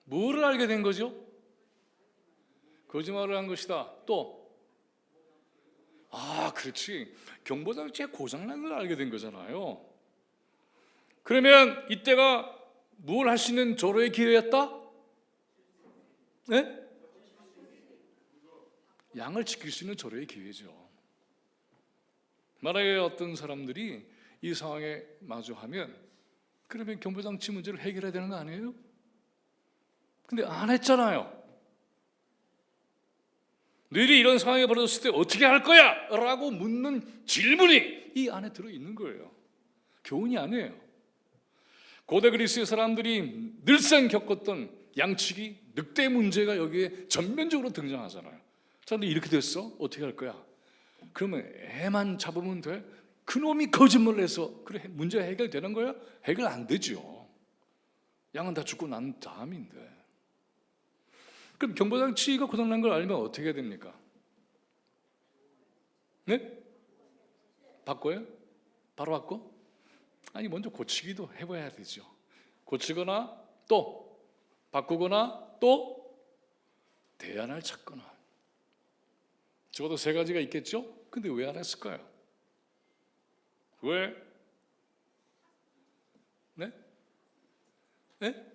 뭐를 알게 된 거죠? 거짓말을 한 것이다. 또 그렇지. 경보장치에 고장난 걸 알게 된 거잖아요. 그러면 이때가 뭘 할 수 있는 절호의 기회였다? 네? 양을 지킬 수 있는 절호의 기회죠. 만약에 어떤 사람들이 이 상황에 마주하면 그러면 경보장치 문제를 해결해야 되는 거 아니에요? 근데 안 했잖아요. 너희들이 이런 상황이 벌어졌을 때 어떻게 할 거야? 라고 묻는 질문이 이 안에 들어있는 거예요. 교훈이 아니에요. 고대 그리스의 사람들이 늘상 겪었던 양치기, 늑대 문제가 여기에 전면적으로 등장하잖아요. 자, 근데 이렇게 됐어? 어떻게 할 거야? 그러면 애만 잡으면 돼? 그놈이 거짓말을 해서 그래 문제가 해결되는 거야? 해결 안 되죠. 양은 다 죽고 난 다음인데. 그럼 경보장치가 고장난 걸 알면 어떻게 해야 됩니까? 네? 바꿔요? 바로 바꿔? 아니 먼저 고치기도 해봐야 되죠. 고치거나 또 바꾸거나 또 대안을 찾거나. 적어도 세 가지가 있겠죠? 근데 왜 안 했을까요? 왜? 네? 네?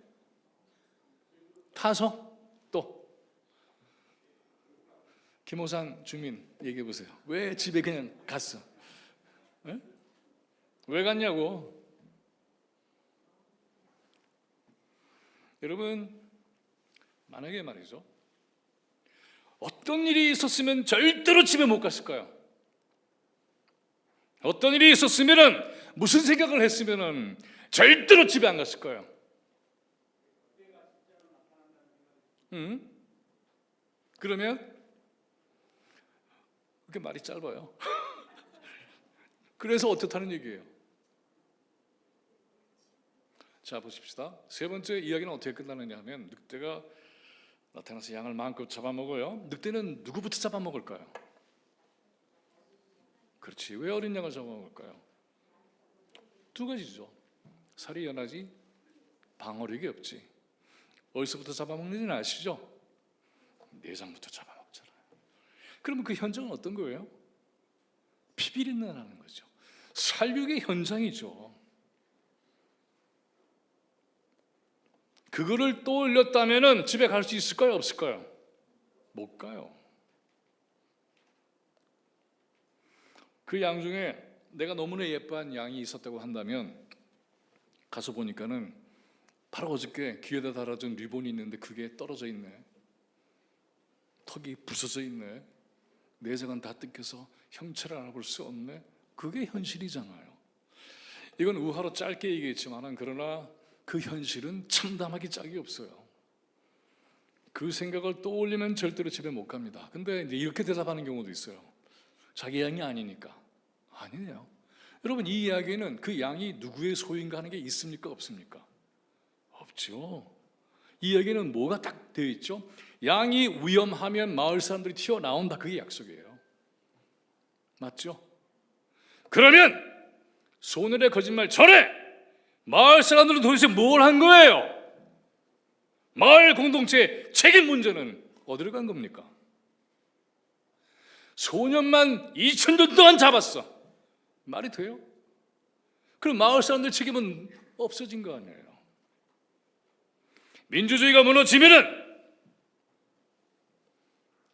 타성 또 김호산 주민 얘기해 보세요. 왜 집에 그냥 갔어? 에? 왜 갔냐고. 여러분 만약에 말이죠, 어떤 일이 있었으면 절대로 집에 못 갔을까요? 어떤 일이 있었으면은 무슨 생각을 했으면은 절대로 집에 안 갔을까요? 그러면 그게 말이 짧아요. 그래서 어떻다는 얘기예요. 자 보십시다. 세 번째 이야기는 어떻게 끝나느냐 하면, 늑대가 나타나서 양을 마음껏 잡아먹어요. 늑대는 누구부터 잡아먹을까요? 그렇지. 왜 어린 양을 잡아먹을까요? 두 가지죠. 살이 연하지 방어력이 없지. 어디서부터 잡아먹는지는 아시죠? 내장부터 잡아먹잖아요. 그러면 그 현장은 어떤 거예요? 피비린내나는 거죠. 살육의 현장이죠. 그거를 떠올렸다면은 집에 갈 수 있을까요? 없을까요? 못 가요. 그 양 중에 내가 너무나 예뻐한 양이 있었다고 한다면 가서 보니까는 바로 어저께 귀에다 달아준 리본이 있는데 그게 떨어져 있네. 턱이 부서져 있네. 내장은 다 뜯겨서 형체를 알아볼 수 없네. 그게 현실이잖아요. 이건 우화로 짧게 얘기했지만 그러나 그 현실은 참담하기 짝이 없어요. 그 생각을 떠올리면 절대로 집에 못 갑니다. 근데 이제 이렇게 대답하는 경우도 있어요. 자기 양이 아니니까. 아니에요. 여러분, 이 이야기는 그 양이 누구의 소유인가 하는 게 있습니까? 없습니까? 없죠. 이 이야기는 뭐가 딱 되어 있죠? 양이 위험하면 마을 사람들이 튀어나온다. 그게 약속이에요. 맞죠? 그러면 소년의 거짓말 전에 마을 사람들은 도대체 뭘 한 거예요? 마을 공동체의 책임 문제는 어디로 간 겁니까? 소년만 2000년 동안 잡았어. 말이 돼요? 그럼 마을 사람들 책임은 없어진 거 아니에요? 민주주의가 무너지면은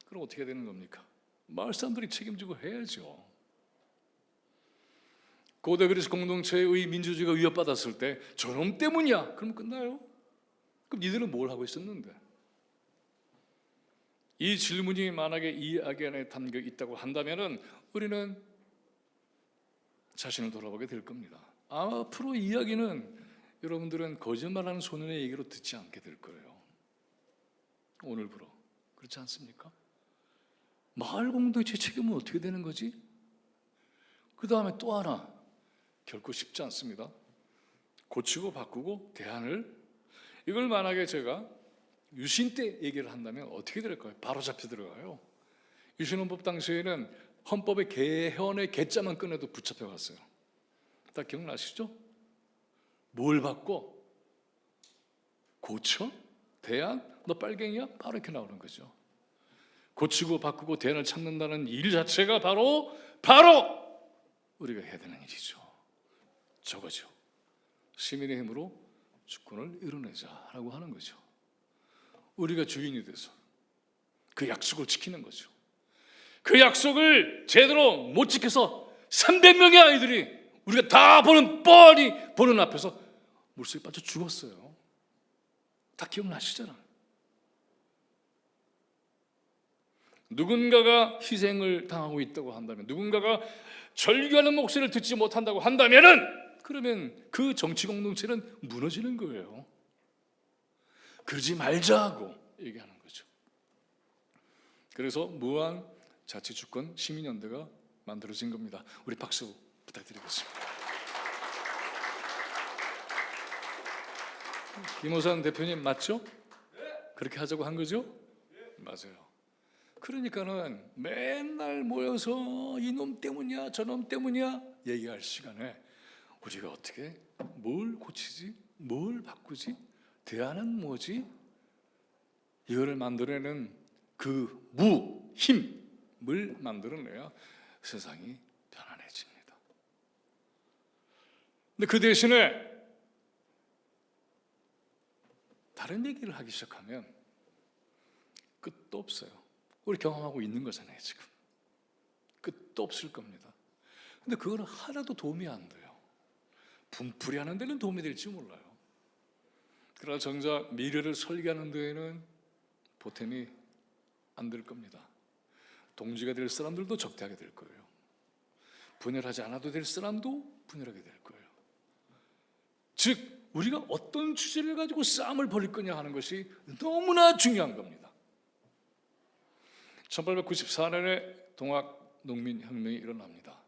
그럼 어떻게 되는 겁니까? 마을 사람들이 책임지고 해야죠. 고대 그리스 공동체의 민주주의가 위협받았을 때 저놈 때문이야. 그럼 끝나요? 그럼 니들은 뭘 하고 있었는데? 이 질문이 만약에 이 이야기 안에 담겨 있다고 한다면은 우리는 자신을 돌아보게 될 겁니다. 앞으로 이야기는 여러분들은 거짓말하는 소년의 얘기로 듣지 않게 될 거예요. 오늘부로. 그렇지 않습니까? 마을 공동체 책임은 어떻게 되는 거지? 그 다음에 또 하나, 결코 쉽지 않습니다. 고치고 바꾸고 대안을, 이걸 만약에 제가 유신 때 얘기를 한다면 어떻게 될까요? 바로 잡혀 들어가요. 유신헌법 당시에는 헌법의 개헌의 개자만 꺼내도 붙잡혀 갔어요. 다 기억나시죠? 뭘 바꿔? 고쳐? 대안? 너 빨갱이야? 바로 이렇게 나오는 거죠. 고치고 바꾸고 대안을 찾는다는 일 자체가 바로 우리가 해야 되는 일이죠. 저거죠. 시민의 힘으로 주권을 이뤄내자라고 하는 거죠. 우리가 주인이 돼서 그 약속을 지키는 거죠. 그 약속을 제대로 못 지켜서 300명의 아이들이 우리가 다 뻔히 보는 앞에서 물속에 빠져 죽었어요. 다 기억나시잖아요. 누군가가 희생을 당하고 있다고 한다면, 누군가가 절규하는 목소리를 듣지 못한다고 한다면은, 그러면 그 정치 공동체는 무너지는 거예요. 그러지 말자고 얘기하는 거죠. 그래서 무한 자치주권 시민연대가 만들어진 겁니다. 우리 박수 부탁드리겠습니다. 김호산 대표님 맞죠? 그렇게 하자고 한 거죠? 맞아요. 그러니까는 맨날 모여서 이놈 때문이야 저놈 때문이야 얘기할 시간에 우리가 어떻게 뭘 고치지? 뭘 바꾸지? 대안은 뭐지? 이거를 만들어내는 그 힘을 만들어내야 세상이 편안해집니다. 근데 그 대신에 다른 얘기를 하기 시작하면 끝도 없어요. 우리 경험하고 있는 거잖아요, 지금. 끝도 없을 겁니다. 근데 그거는 하나도 도움이 안 돼요. 분풀이 하는 데는 도움이 될지 몰라요. 그러나 정작 미래를 설계하는 데에는 보탬이 안 될 겁니다. 동지가 될 사람들도 적대하게 될 거예요. 분열하지 않아도 될 사람도 분열하게 될 거예요. 즉 우리가 어떤 주제를 가지고 싸움을 벌일 거냐 하는 것이 너무나 중요한 겁니다. 1894년에 동학 농민혁명이 일어납니다.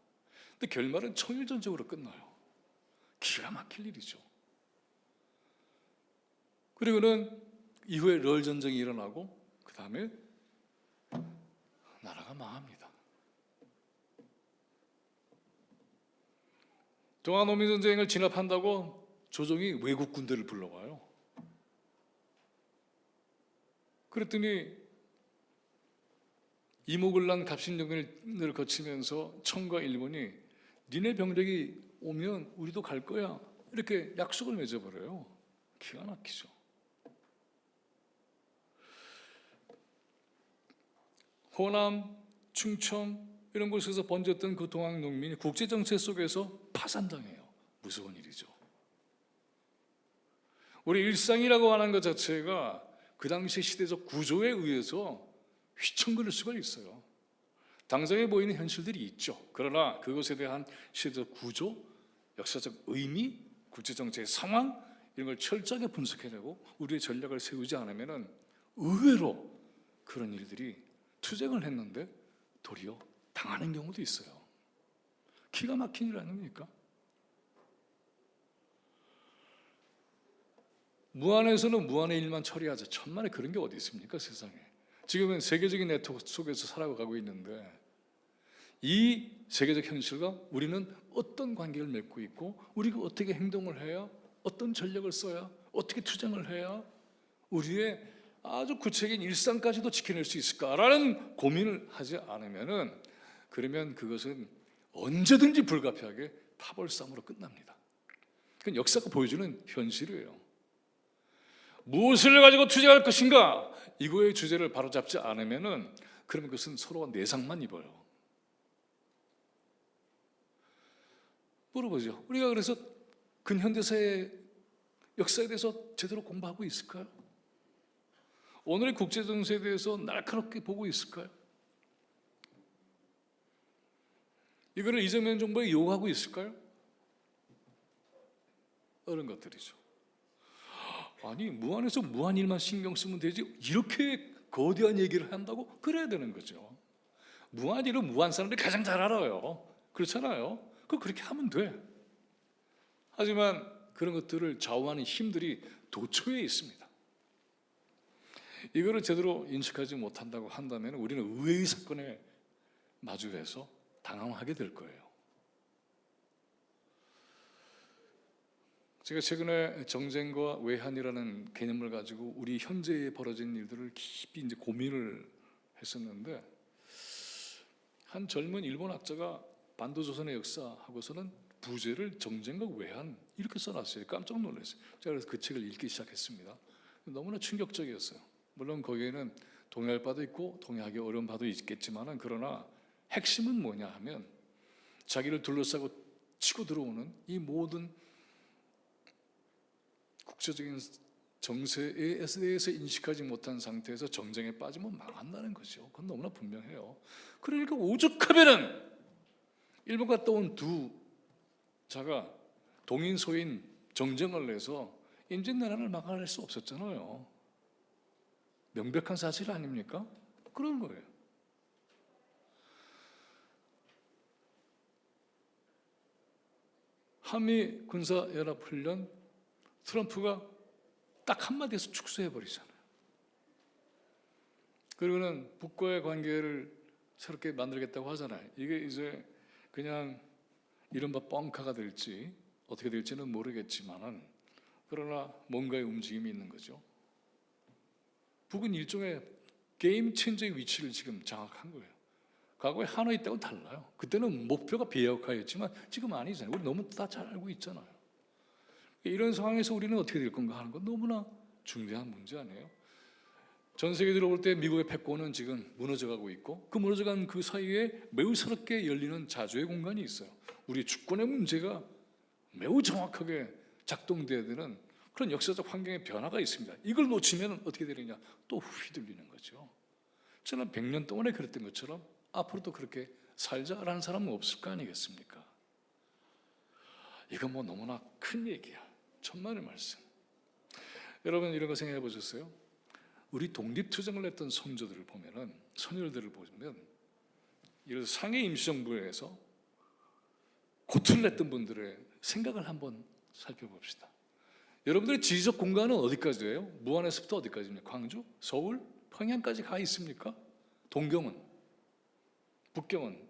근데 결말은 청일전쟁으로 끝나요. 기가 막힐 일이죠. 그리고는 이후에 럴전쟁이 일어나고 그 다음에 나라가 망합니다. 동학농민전쟁을 진압한다고 조정이 외국 군대를 불러와요. 그랬더니 이모군란 갑신정변을 거치면서 청과 일본이 니네 병력이 오면 우리도 갈 거야 이렇게 약속을 맺어버려요. 기가 막히죠. 호남, 충청 이런 곳에서 번졌던 그 동학농민이 국제정세 속에서 파산당해요. 무서운 일이죠. 우리 일상이라고 하는 것 자체가 그 당시 시대적 구조에 의해서 휘청거릴 수가 있어요. 당장에 보이는 현실들이 있죠. 그러나 그것에 대한 시대적 구조, 역사적 의미, 국제정치의 상황 이런 걸 철저하게 분석해내고 우리의 전략을 세우지 않으면 의외로 그런 일들이 투쟁을 했는데 도리어 당하는 경우도 있어요. 기가 막힌 일 아닙니까? 무한에서는 무한의 일만 처리하자. 천만에 그런 게 어디 있습니까, 세상에. 지금은 세계적인 네트워크 속에서 살아가고 있는데 이 세계적 현실과 우리는 어떤 관계를 맺고 있고 우리가 어떻게 행동을 해야, 어떤 전략을 써야, 어떻게 투쟁을 해야 우리의 아주 구체적인 일상까지도 지켜낼 수 있을까라는 고민을 하지 않으면은 그러면 그것은 언제든지 불가피하게 파벌싸움으로 끝납니다. 그건 역사가 보여주는 현실이에요. 무엇을 가지고 투쟁할 것인가 이거의 주제를 바로잡지 않으면은 그러면 그것은 서로가 내상만 입어요. 물어보죠. 우리가 그래서 근현대사의 역사에 대해서 제대로 공부하고 있을까요? 오늘의 국제정세에 대해서 날카롭게 보고 있을까요? 이거를 이재명 정부에 요구하고 있을까요? 이런 것들이죠. 아니 무한에서 무한 일만 신경 쓰면 되지 이렇게 거대한 얘기를 한다고? 그래야 되는 거죠. 무한 일은 무한 사람들이 가장 잘 알아요. 그렇잖아요. 그렇게 하면 돼. 하지만 그런 것들을 좌우하는 힘들이 도처에 있습니다. 이거를 제대로 인식하지 못한다고 한다면 우리는 의외의 사건에 마주해서 당황하게 될 거예요. 제가 최근에 정쟁과 외환이라는 개념을 가지고 우리 현재에 벌어진 일들을 깊이 이제 고민을 했었는데 한 젊은 일본 학자가 반도조선의 역사하고서는 부제를 정쟁과 외환 이렇게 써놨어요. 깜짝 놀랐어요. 제가 그래서 그 책을 읽기 시작했습니다. 너무나 충격적이었어요. 물론 거기에는 동의할 바도 있고 동의하기 어려운 바도 있겠지만은 그러나 핵심은 뭐냐 하면 자기를 둘러싸고 치고 들어오는 이 모든 국제적인 정세에 대해서 인식하지 못한 상태에서 정쟁에 빠지면 망한다는 거죠. 그건 너무나 분명해요. 그러니까 오죽하면은 일본 갔다 온 두 자가 동인소인 정쟁을 내서 임진왜란을 막아낼 수 없었잖아요. 명백한 사실 아닙니까? 그런 거예요. 한미 군사연합훈련 트럼프가 딱 한마디에서 축소해버리잖아요. 그리고는 북과의 관계를 새롭게 만들겠다고 하잖아요. 이게 이제 그냥 이른바 뻥카가 될지 어떻게 될지는 모르겠지만은 그러나 뭔가의 움직임이 있는 거죠. 북은 일종의 게임 체인저의 위치를 지금 장악한 거예요. 과거에 하노이 때하고는 달라요. 그때는 목표가 비핵화였지만 지금 아니잖아요. 우리 너무 다 잘 알고 있잖아요. 이런 상황에서 우리는 어떻게 될 건가 하는 건 너무나 중대한 문제 아니에요? 전 세계 들어볼 때 미국의 패권은 지금 무너져가고 있고 그 무너져간 그 사이에 매우 새롭게 열리는 자주의 공간이 있어요. 우리 주권의 문제가 매우 정확하게 작동돼야 되는 그런 역사적 환경의 변화가 있습니다. 이걸 놓치면 어떻게 되느냐? 또 휘둘리는 거죠. 저는 100년 동안에 그랬던 것처럼 앞으로도 그렇게 살자라는 사람은 없을 거 아니겠습니까? 이건 뭐 너무나 큰 얘기야. 천만의 말씀. 여러분 이런 거 생각해 보셨어요? 우리 독립투쟁을 했던 선조들을 보면은, 선열들을 보면, 예를 들어 상해 임시정부에서 고투를 냈던 분들의 생각을 한번 살펴봅시다. 여러분들의 지리적 공간은 어디까지예요? 무안에서부터 어디까지입니까? 광주, 서울, 평양까지 가 있습니까? 동경은, 북경은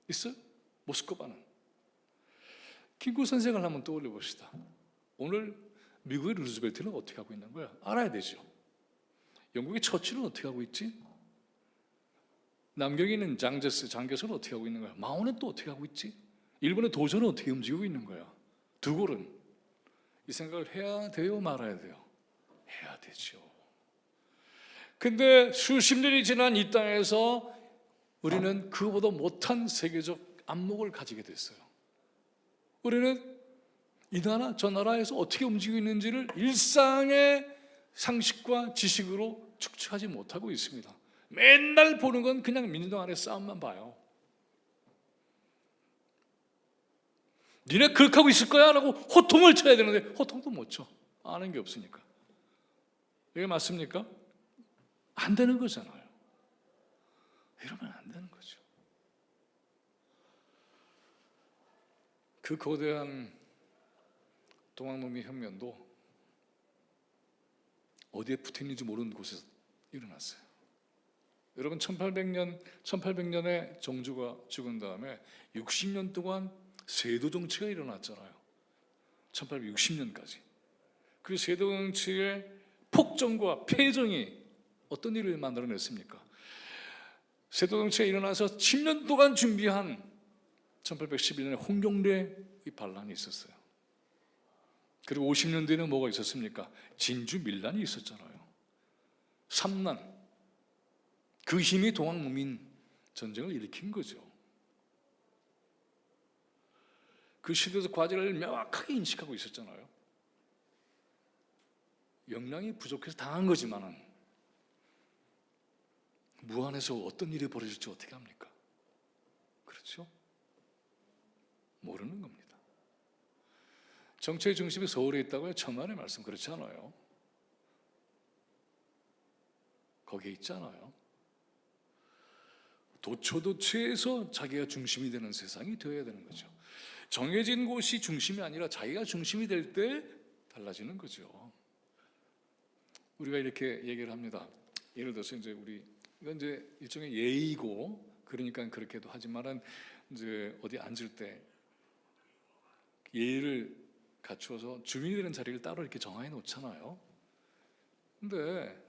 있어요? 모스크바는. 김구 선생을 한번 떠올려 봅시다. 오늘 미국의 루즈벨트는 어떻게 하고 있는 거야? 알아야 되죠. 영국의 처칠은 어떻게 하고 있지? 남경에 있는 장제스는 어떻게 하고 있는 거야? 마오는 또 어떻게 하고 있지? 일본의 도저는 어떻게 움직이고 있는 거야? 드골은 이 생각을 해야 돼요, 말아야 돼요? 해야 되죠. 근데 수십 년이 지난 이 땅에서 우리는 그보다 못한 세계적 안목을 가지게 됐어요. 우리는 이 나라 저 나라에서 어떻게 움직이고 있는지를 일상의 상식과 지식으로 축적하지 못하고 있습니다. 맨날 보는 건 그냥 민주당 안에 싸움만 봐요. 니네 그렇게 하고 있을 거야 라고 호통을 쳐야 되는데 호통도 못 쳐. 아는 게 없으니까. 이게 맞습니까? 안 되는 거잖아요. 이러면 안 되는 거죠. 그 거대한 동학농민혁명도 어디에 붙어있는지 모르는 곳에서 일어났어요. 여러분 1800년에 정주가 죽은 다음에 60년 동안 세도 정치가 일어났잖아요. 1860년까지. 그 세도 정치의 폭정과 폐정이 어떤 일을 만들어냈습니까? 세도 정치가 일어나서 10년 동안 준비한 1811년에 홍경래의 반란이 있었어요. 그리고 50년 뒤에는 뭐가 있었습니까? 진주 밀란이 있었잖아요. 삼난. 그 힘이 동학농민 전쟁을 일으킨 거죠. 그 시대적 과제를 명확하게 인식하고 있었잖아요. 역량이 부족해서 당한 거지만은 무안에서 어떤 일이 벌어질지 어떻게 합니까? 그렇죠? 모르는 겁니다. 정치의 중심이 서울에 있다고요? 천만의 말씀. 그렇지 않아요. 거기에 있잖아요. 도처도처에서 자기가 중심이 되는 세상이 되어야 되는 거죠. 정해진 곳이 중심이 아니라 자기가 중심이 될 때 달라지는 거죠. 우리가 이렇게 얘기를 합니다. 예를 들어서 이제 이건 이제 일종의 예의고, 그러니까 그렇게도 하지만은 이제 어디 앉을 때 예의를 갖추어서 주민이 되는 자리를 따로 이렇게 정해 놓잖아요. 근데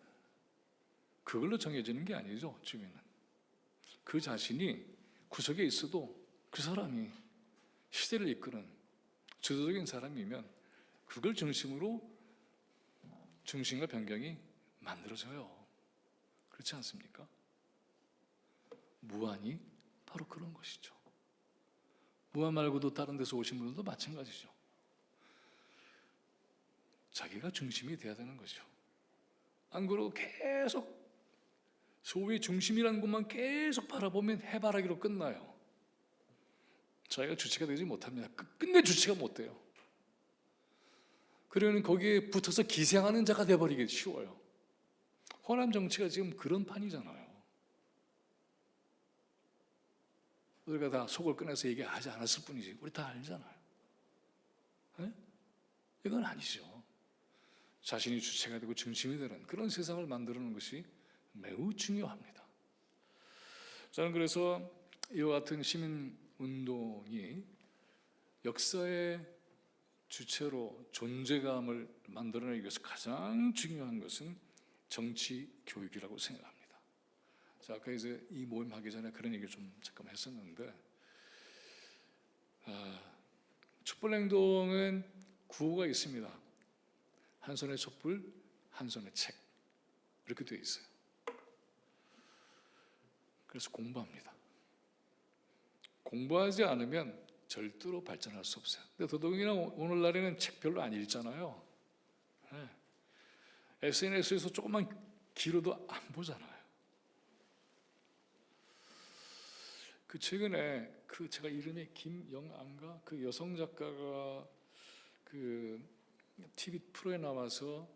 그걸로 정해지는 게 아니죠. 주민은 그 자신이 구석에 있어도 그 사람이 시대를 이끄는 주도적인 사람이면 그걸 중심으로 중심과 변경이 만들어져요. 그렇지 않습니까? 무안이 바로 그런 것이죠. 무안 말고도 다른 데서 오신 분들도 마찬가지죠. 자기가 중심이 돼야 되는 거죠. 안 그러고 계속 소위 중심이라는 것만 계속 바라보면 해바라기로 끝나요. 자기가 주체가 되지 못합니다. 끝내 주체가 못 돼요. 그러면 거기에 붙어서 기생하는 자가 되어버리기 쉬워요. 호남 정치가 지금 그런 판이잖아요. 우리가 다 속을 꺼내서 얘기하지 않았을 뿐이지 우리 다 알잖아요. 네? 이건 아니죠. 자신이 주체가 되고 중심이 되는 그런 세상을 만드는 것이 매우 중요합니다. 저는 그래서 이와 같은 시민운동이 역사의 주체로 존재감을 만들어내기 위해서 가장 중요한 것은 정치 교육이라고 생각합니다. 자, 아까 이제 이 모임 하기 전에 그런 얘기를 좀 잠깐 했었는데, 촛불행동은 구호가 있습니다. 한 손에 촛불, 한 손에 책 이렇게 되어 있어요. 그래서 공부합니다. 공부하지 않으면 절대로 발전할 수 없어요. 근데 더더욱이나 오늘날에는 책 별로 안 읽잖아요. 네. SNS에서 조금만 길어도 안 보잖아요. 그 최근에 그 제가 이름이 김영안가 그 여성 작가가 그 TV 프로에 나와서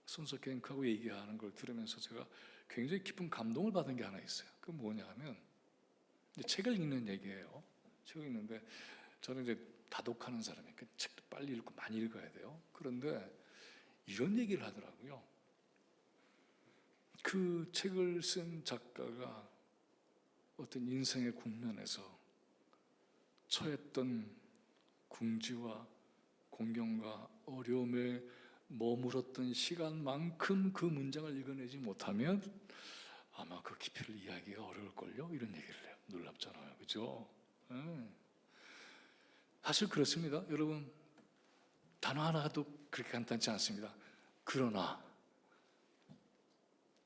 손석희 앵커하고 얘기하는 걸 들으면서 제가 굉장히 깊은 감동을 받은 게 하나 있어요. 그 뭐냐면 이제 책을 읽는 얘기예요. 책을 읽는데 저는 이제 다독하는 사람이니까 책도 빨리 읽고 많이 읽어야 돼요. 그런데 이런 얘기를 하더라고요. 그 책을 쓴 작가가 어떤 인생의 국면에서 처했던 궁지와 공경과 어려움에 머물었던 시간만큼 그 문장을 읽어내지 못하면 아마 그 깊이를 이해하기가 어려울걸요. 이런 얘기를 해요. 놀랍잖아요. 그죠? 사실 그렇습니다. 여러분, 단어 하나도 그렇게 간단치 않습니다. 그러나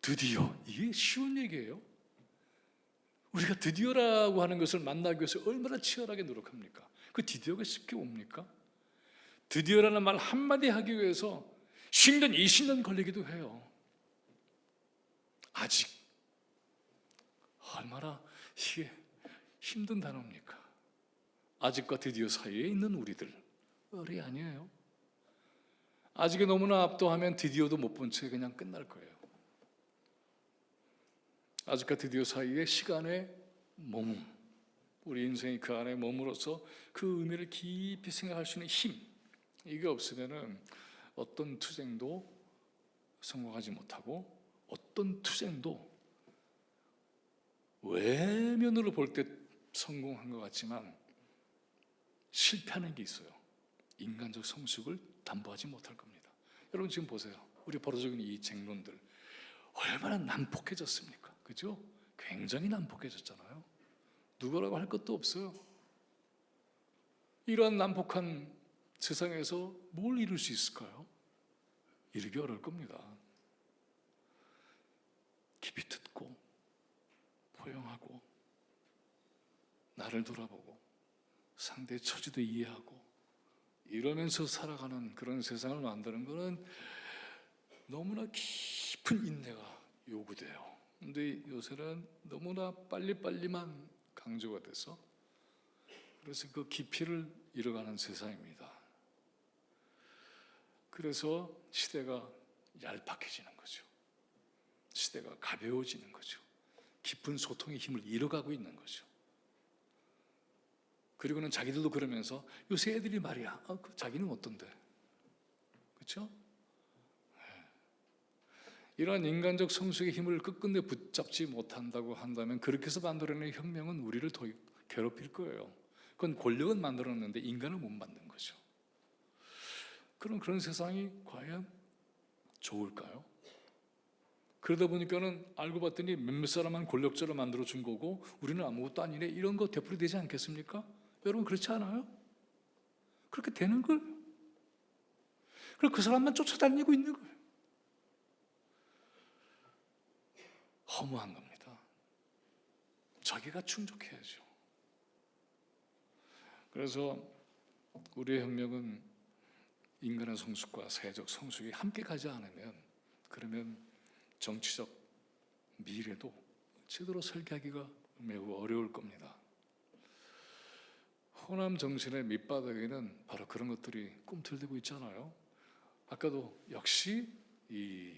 드디어, 이게 쉬운 얘기예요. 우리가 드디어라고 하는 것을 만나기 위해서 얼마나 치열하게 노력합니까? 그 드디어가 쉽게 옵니까? 드디어라는 말 한마디 하기 위해서 10년, 20년 걸리기도 해요. 아직 얼마나 이게 힘든 단어입니까? 아직과 드디어 사이에 있는 우리들 어리 아니에요. 아직에 너무나 압도하면 드디어도 못 본 채 그냥 끝날 거예요. 아직과 드디어 사이에 시간의 머문, 우리 인생이 그 안에 머물어서 그 의미를 깊이 생각할 수 있는 힘, 이게 없으면은 어떤 투쟁도 성공하지 못하고 어떤 투쟁도 외면으로 볼 때 성공한 것 같지만 실패하는 게 있어요. 인간적 성숙을 담보하지 못할 겁니다. 여러분 지금 보세요. 우리 벌어지고 있는 이 쟁론들 얼마나 난폭해졌습니까? 그죠? 굉장히 난폭해졌잖아요. 누구라고 할 것도 없어요. 이러한 난폭한 세상에서 뭘 이룰 수 있을까요? 이루기 어려울 겁니다. 깊이 듣고 포용하고 나를 돌아보고 상대의 처지도 이해하고 이러면서 살아가는 그런 세상을 만드는 것은 너무나 깊은 인내가 요구돼요. 근데 요새는 너무나 빨리빨리만 강조가 돼서 그래서 그 깊이를 잃어가는 세상입니다. 그래서 시대가 얄팍해지는 거죠. 시대가 가벼워지는 거죠. 깊은 소통의 힘을 잃어가고 있는 거죠. 그리고는 자기들도 그러면서 요새 애들이 말이야. 자기는 어떤데? 그렇죠? 이러한 인간적 성숙의 힘을 끝끝내 붙잡지 못한다고 한다면 그렇게 해서 만들어낸 혁명은 우리를 더 괴롭힐 거예요. 그건 권력은 만들었는데 인간을 못 만든 거죠. 그럼 그런 세상이 과연 좋을까요? 그러다 보니까는 알고 봤더니 몇몇 사람만 권력자로 만들어준 거고 우리는 아무것도 아니네 이런 거 되풀이되지 않겠습니까? 여러분 그렇지 않아요? 그렇게 되는 거예요. 그리고 그 사람만 쫓아다니고 있는 거예요. 허무한 겁니다. 자기가 충족해야죠. 그래서 우리의 혁명은 인간의 성숙과 사회적 성숙이 함께 가지 않으면 그러면 정치적 미래도 제대로 설계하기가 매우 어려울 겁니다. 호남 정신의 밑바닥에는 바로 그런 것들이 꿈틀대고 있잖아요. 아까도 역시 이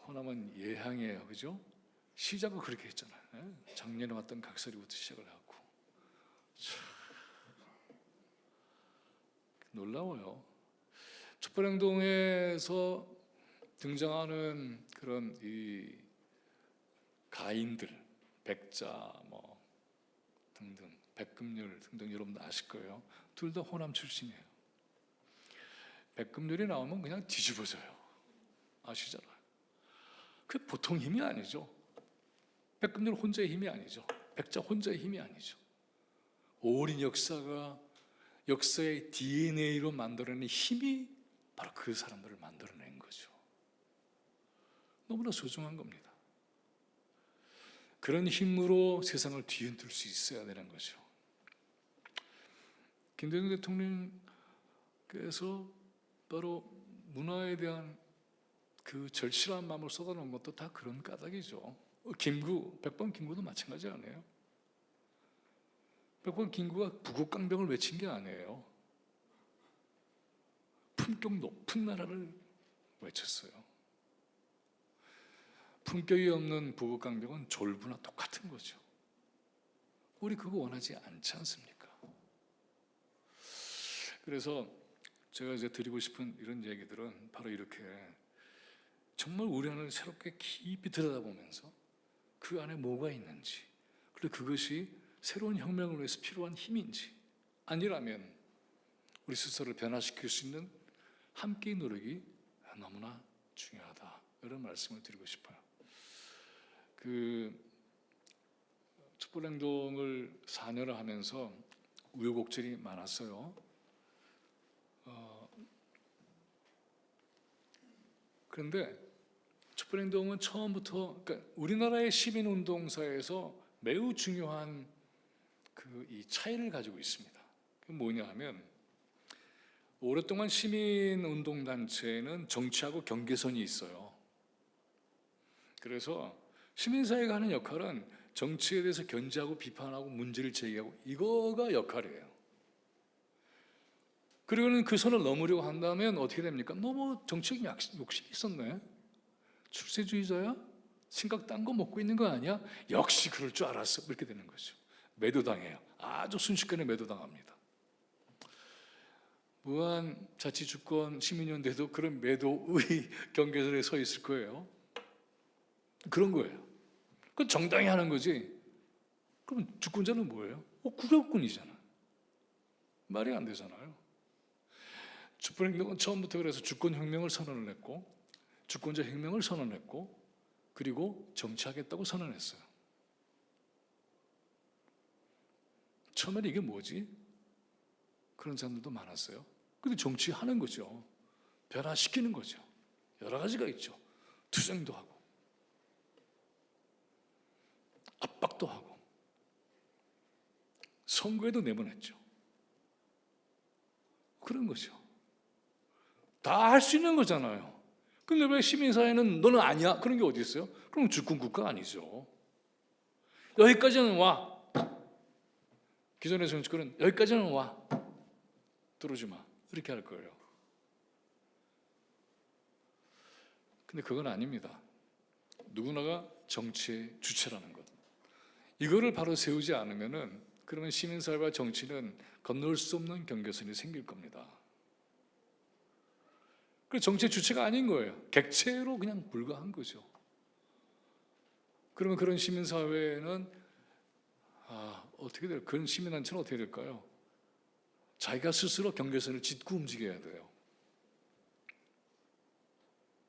호남은 예향이에요, 그죠? 시작은 그렇게 했잖아요. 작년에 왔던 각설이부터 시작을 하고 참 놀라워요. 촛불행동에서 등장하는 그런 이 가인들, 백자 뭐 등등, 백금률 등등 여러분들 아실 거예요. 둘 다 호남 출신이에요. 백금률이 나오면 그냥 뒤집어져요. 아시잖아요. 그 보통 힘이 아니죠. 백금률 혼자의 힘이 아니죠. 백자 혼자의 힘이 아니죠. 오랜 역사가 역사의 DNA로 만들어낸 힘이 바로 그 사람들을 만들어낸 거죠. 너무나 소중한 겁니다. 그런 힘으로 세상을 뒤흔들 수 있어야 되는 거죠. 김대중 대통령께서 바로 문화에 대한 그 절실한 마음을 쏟아놓은 것도 다 그런 까닭이죠. 백범 김구도 마찬가지 아니에요? 백범 김구가 부국강병을 외친 게 아니에요. 품격 높은 나라를 외쳤어요. 품격이 없는 부국강병은 졸부나 똑같은 거죠. 우리 그거 원하지 않지 않습니까? 그래서 제가 이제 드리고 싶은 이런 얘기들은 바로 이렇게 정말 우리 안을 새롭게 깊이 들여다보면서 그 안에 뭐가 있는지, 그리고 그것이 새로운 혁명을 위해서 필요한 힘인지, 아니라면 우리 스스로를 변화시킬 수 있는 함께의 노력이 너무나 중요하다, 이런 말씀을 드리고 싶어요. 그 촛불행동을 4년을 하면서 우여곡절이 많았어요. 그런데 촛불행동은 처음부터, 그러니까 우리나라의 시민운동사에서 매우 중요한 이 차이를 가지고 있습니다. 그게 뭐냐 하면, 오랫동안 시민운동단체는 정치하고 경계선이 있어요. 그래서 시민사회가 하는 역할은 정치에 대해서 견제하고 비판하고 문제를 제기하고, 이거가 역할이에요. 그리고는 그 선을 넘으려고 한다면 어떻게 됩니까? 너무 정치적인 욕심이 있었네. 출세주의자야? 생각 딴 거 먹고 있는 거 아니야? 역시 그럴 줄 알았어. 이렇게 되는 거죠. 매도당해요. 아주 순식간에 매도당합니다. 무한 자치주권 시민연대도 그런 매도의 경계선에 서 있을 거예요. 그런 거예요. 그건 정당히 하는 거지. 그럼 주권자는 뭐예요? 국가권이잖아. 말이 안 되잖아요. 촛불행동은 처음부터 그래서 주권혁명을 선언을 했고, 주권자 혁명을 선언했고, 그리고 정치하겠다고 선언했어요. 처음에는 이게 뭐지? 그런 사람들도 많았어요. 근데 정치하는 거죠. 변화시키는 거죠. 여러 가지가 있죠. 투쟁도 하고, 압박도 하고, 선거에도 내보냈죠. 그런 거죠. 다 할 수 있는 거잖아요. 근데 왜 시민사회는 너는 아니야? 그런 게 어디 있어요? 그럼 주권 국가 아니죠. 여기까지는 와. 기존의 정치권은 여기까지는 와. 들어오지 마. 이렇게 할 거예요. 근데 그건 아닙니다. 누구나가 정치의 주체라는 것. 이거를 바로 세우지 않으면은, 그러면 시민사회와 정치는 건널 수 없는 경계선이 생길 겁니다. 그 정치의 주체가 아닌 거예요. 객체로 그냥 불과한 거죠. 그러면 그런 시민사회는 어떻게 될까요? 그런 시민단체는 어떻게 될까요? 자기가 스스로 경계선을 짓고 움직여야 돼요.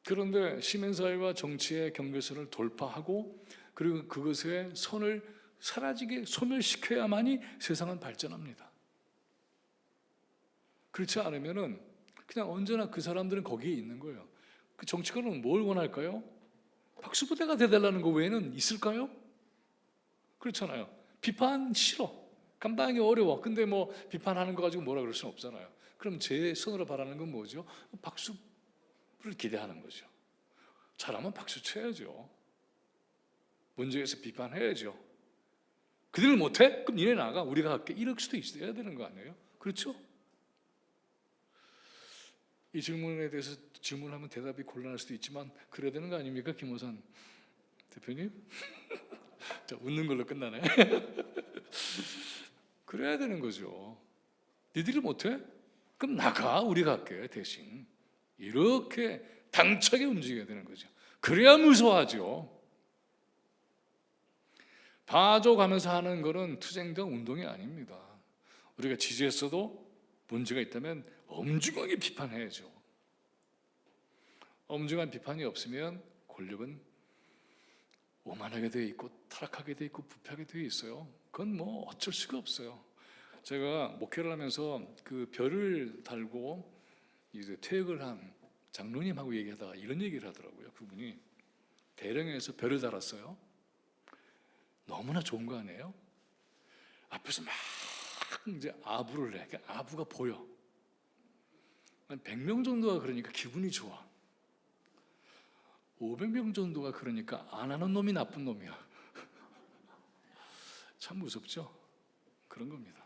그런데 시민사회와 정치의 경계선을 돌파하고, 그리고 그것의 선을 사라지게 소멸시켜야만이 세상은 발전합니다. 그렇지 않으면은 그냥 언제나 그 사람들은 거기에 있는 거예요. 그 정치권은 뭘 원할까요? 박수부대가 되달라는 거 외에는 있을까요? 그렇잖아요. 비판 싫어. 감당하기 어려워. 근데 뭐 비판하는 거 가지고 뭐라 그럴 수는 없잖아요. 그럼 제 손으로 바라는 건 뭐죠? 박수를 기대하는 거죠. 잘하면 박수 쳐야죠. 문제에서 비판해야죠. 그들 못해? 그럼 니네 나가. 우리가 할게. 이럴 수도 있어야 되는 거 아니에요? 그렇죠? 이 질문에 대해서 질문하면 대답이 곤란할 수도 있지만 그래야 되는 거 아닙니까, 김호선 대표님? 자, 웃는 걸로 끝나네. 그래야 되는 거죠. 니들이 못해? 그럼 나가. 우리가 할게 대신. 이렇게 당차게 움직여야 되는 거죠. 그래야 무서워하죠. 봐줘가면서 하는 거는 투쟁과 운동이 아닙니다. 우리가 지지했어도 문제가 있다면 엄중하게 비판해야죠. 엄중한 비판이 없으면 권력은 오만하게 되어 있고 타락하게 되어 있고 부패하게 되어 있어요. 그건 뭐 어쩔 수가 없어요. 제가 목회를 하면서 그 별을 달고 이제 퇴역을 한 장로님하고 얘기하다가 이런 얘기를 하더라고요. 그분이 대령에서 별을 달았어요. 너무나 좋은 거 아니에요? 앞에서 막 이제 아부를 해. 그러니까 아부가 보여. 한 100명 정도가 그러니까 기분이 좋아. 500명 정도가 그러니까 안 하는 놈이 나쁜 놈이야. 참 무섭죠? 그런 겁니다.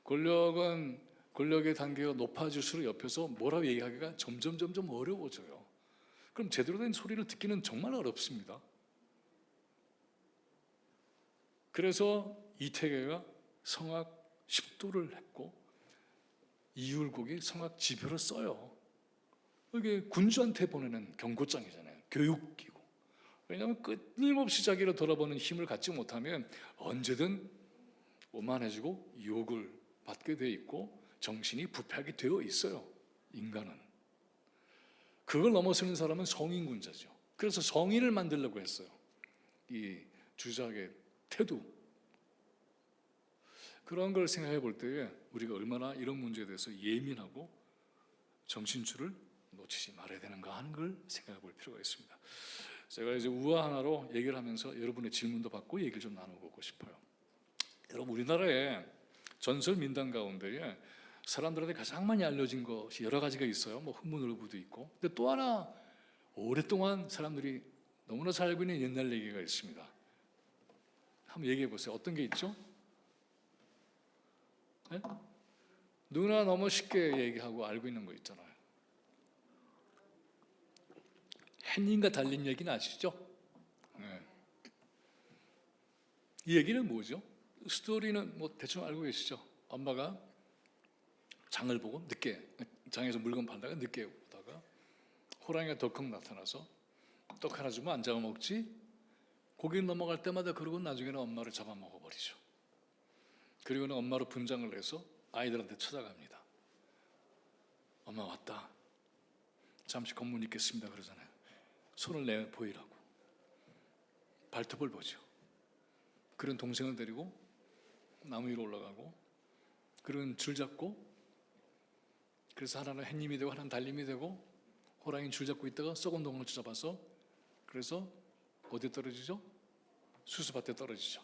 권력은 권력의 단계가 높아질수록 옆에서 뭐라고 얘기하기가 점점 어려워져요. 그럼 제대로 된 소리를 듣기는 정말 어렵습니다. 그래서 이태계가 성악 10도를 했고 이율곡이 성악 지표를 써요. 이게 군주한테 보내는 경고장이잖아요. 교육기고. 왜냐하면 끊임없이 자기를 돌아보는 힘을 갖지 못하면 언제든 오만해지고 유혹을 받게 돼 있고 정신이 부패하게 되어 있어요. 인간은. 그걸 넘어서는 사람은 성인군자죠. 그래서 성인을 만들려고 했어요. 이 주작의 태도. 그런 걸 생각해 볼 때에 우리가 얼마나 이런 문제에 대해서 예민하고 정신줄을 놓치지 말아야 되는가 하는 걸 생각해 볼 필요가 있습니다. 제가 이제 우화 하나로 얘기를 하면서 여러분의 질문도 받고 얘기를 좀 나눠보고 싶어요. 여러분, 우리나라에 전설 민담 가운데에 사람들한테 가장 많이 알려진 것이 여러 가지가 있어요. 뭐 흥문을부도 있고. 근데 또 하나 오랫동안 사람들이 너무나 잘 알고 있는 옛날 얘기가 있습니다. 한번 얘기해 보세요. 어떤 게 있죠? 네? 누구나 너무 쉽게 얘기하고 알고 있는 거 있잖아요. 햇님과 달님 얘기는 아시죠? 네. 이 얘기는 뭐죠? 스토리는 뭐 대충 알고 계시죠? 엄마가 장을 보고 늦게, 장에서 물건 팔다가 늦게 오다가 호랑이가 덜컥 나타나서 떡 하나 주면 안 잡아먹지? 고개 넘어갈 때마다 그러고 나중에는 엄마를 잡아먹어버리죠. 그리고는 엄마로 분장을 해서 아이들한테 찾아갑니다. 엄마 왔다. 잠시 검문 있겠습니다 그러잖아요. 손을 내 보이라고. 발톱을 보죠. 그런 동생을 데리고 나무 위로 올라가고, 그런 줄 잡고, 그래서 하나는 햇님이 되고 하나는 달님이 되고, 호랑이는 줄 잡고 있다가 썩은 동을 잡아서, 그래서 어디에 떨어지죠? 수수밭에 떨어지죠.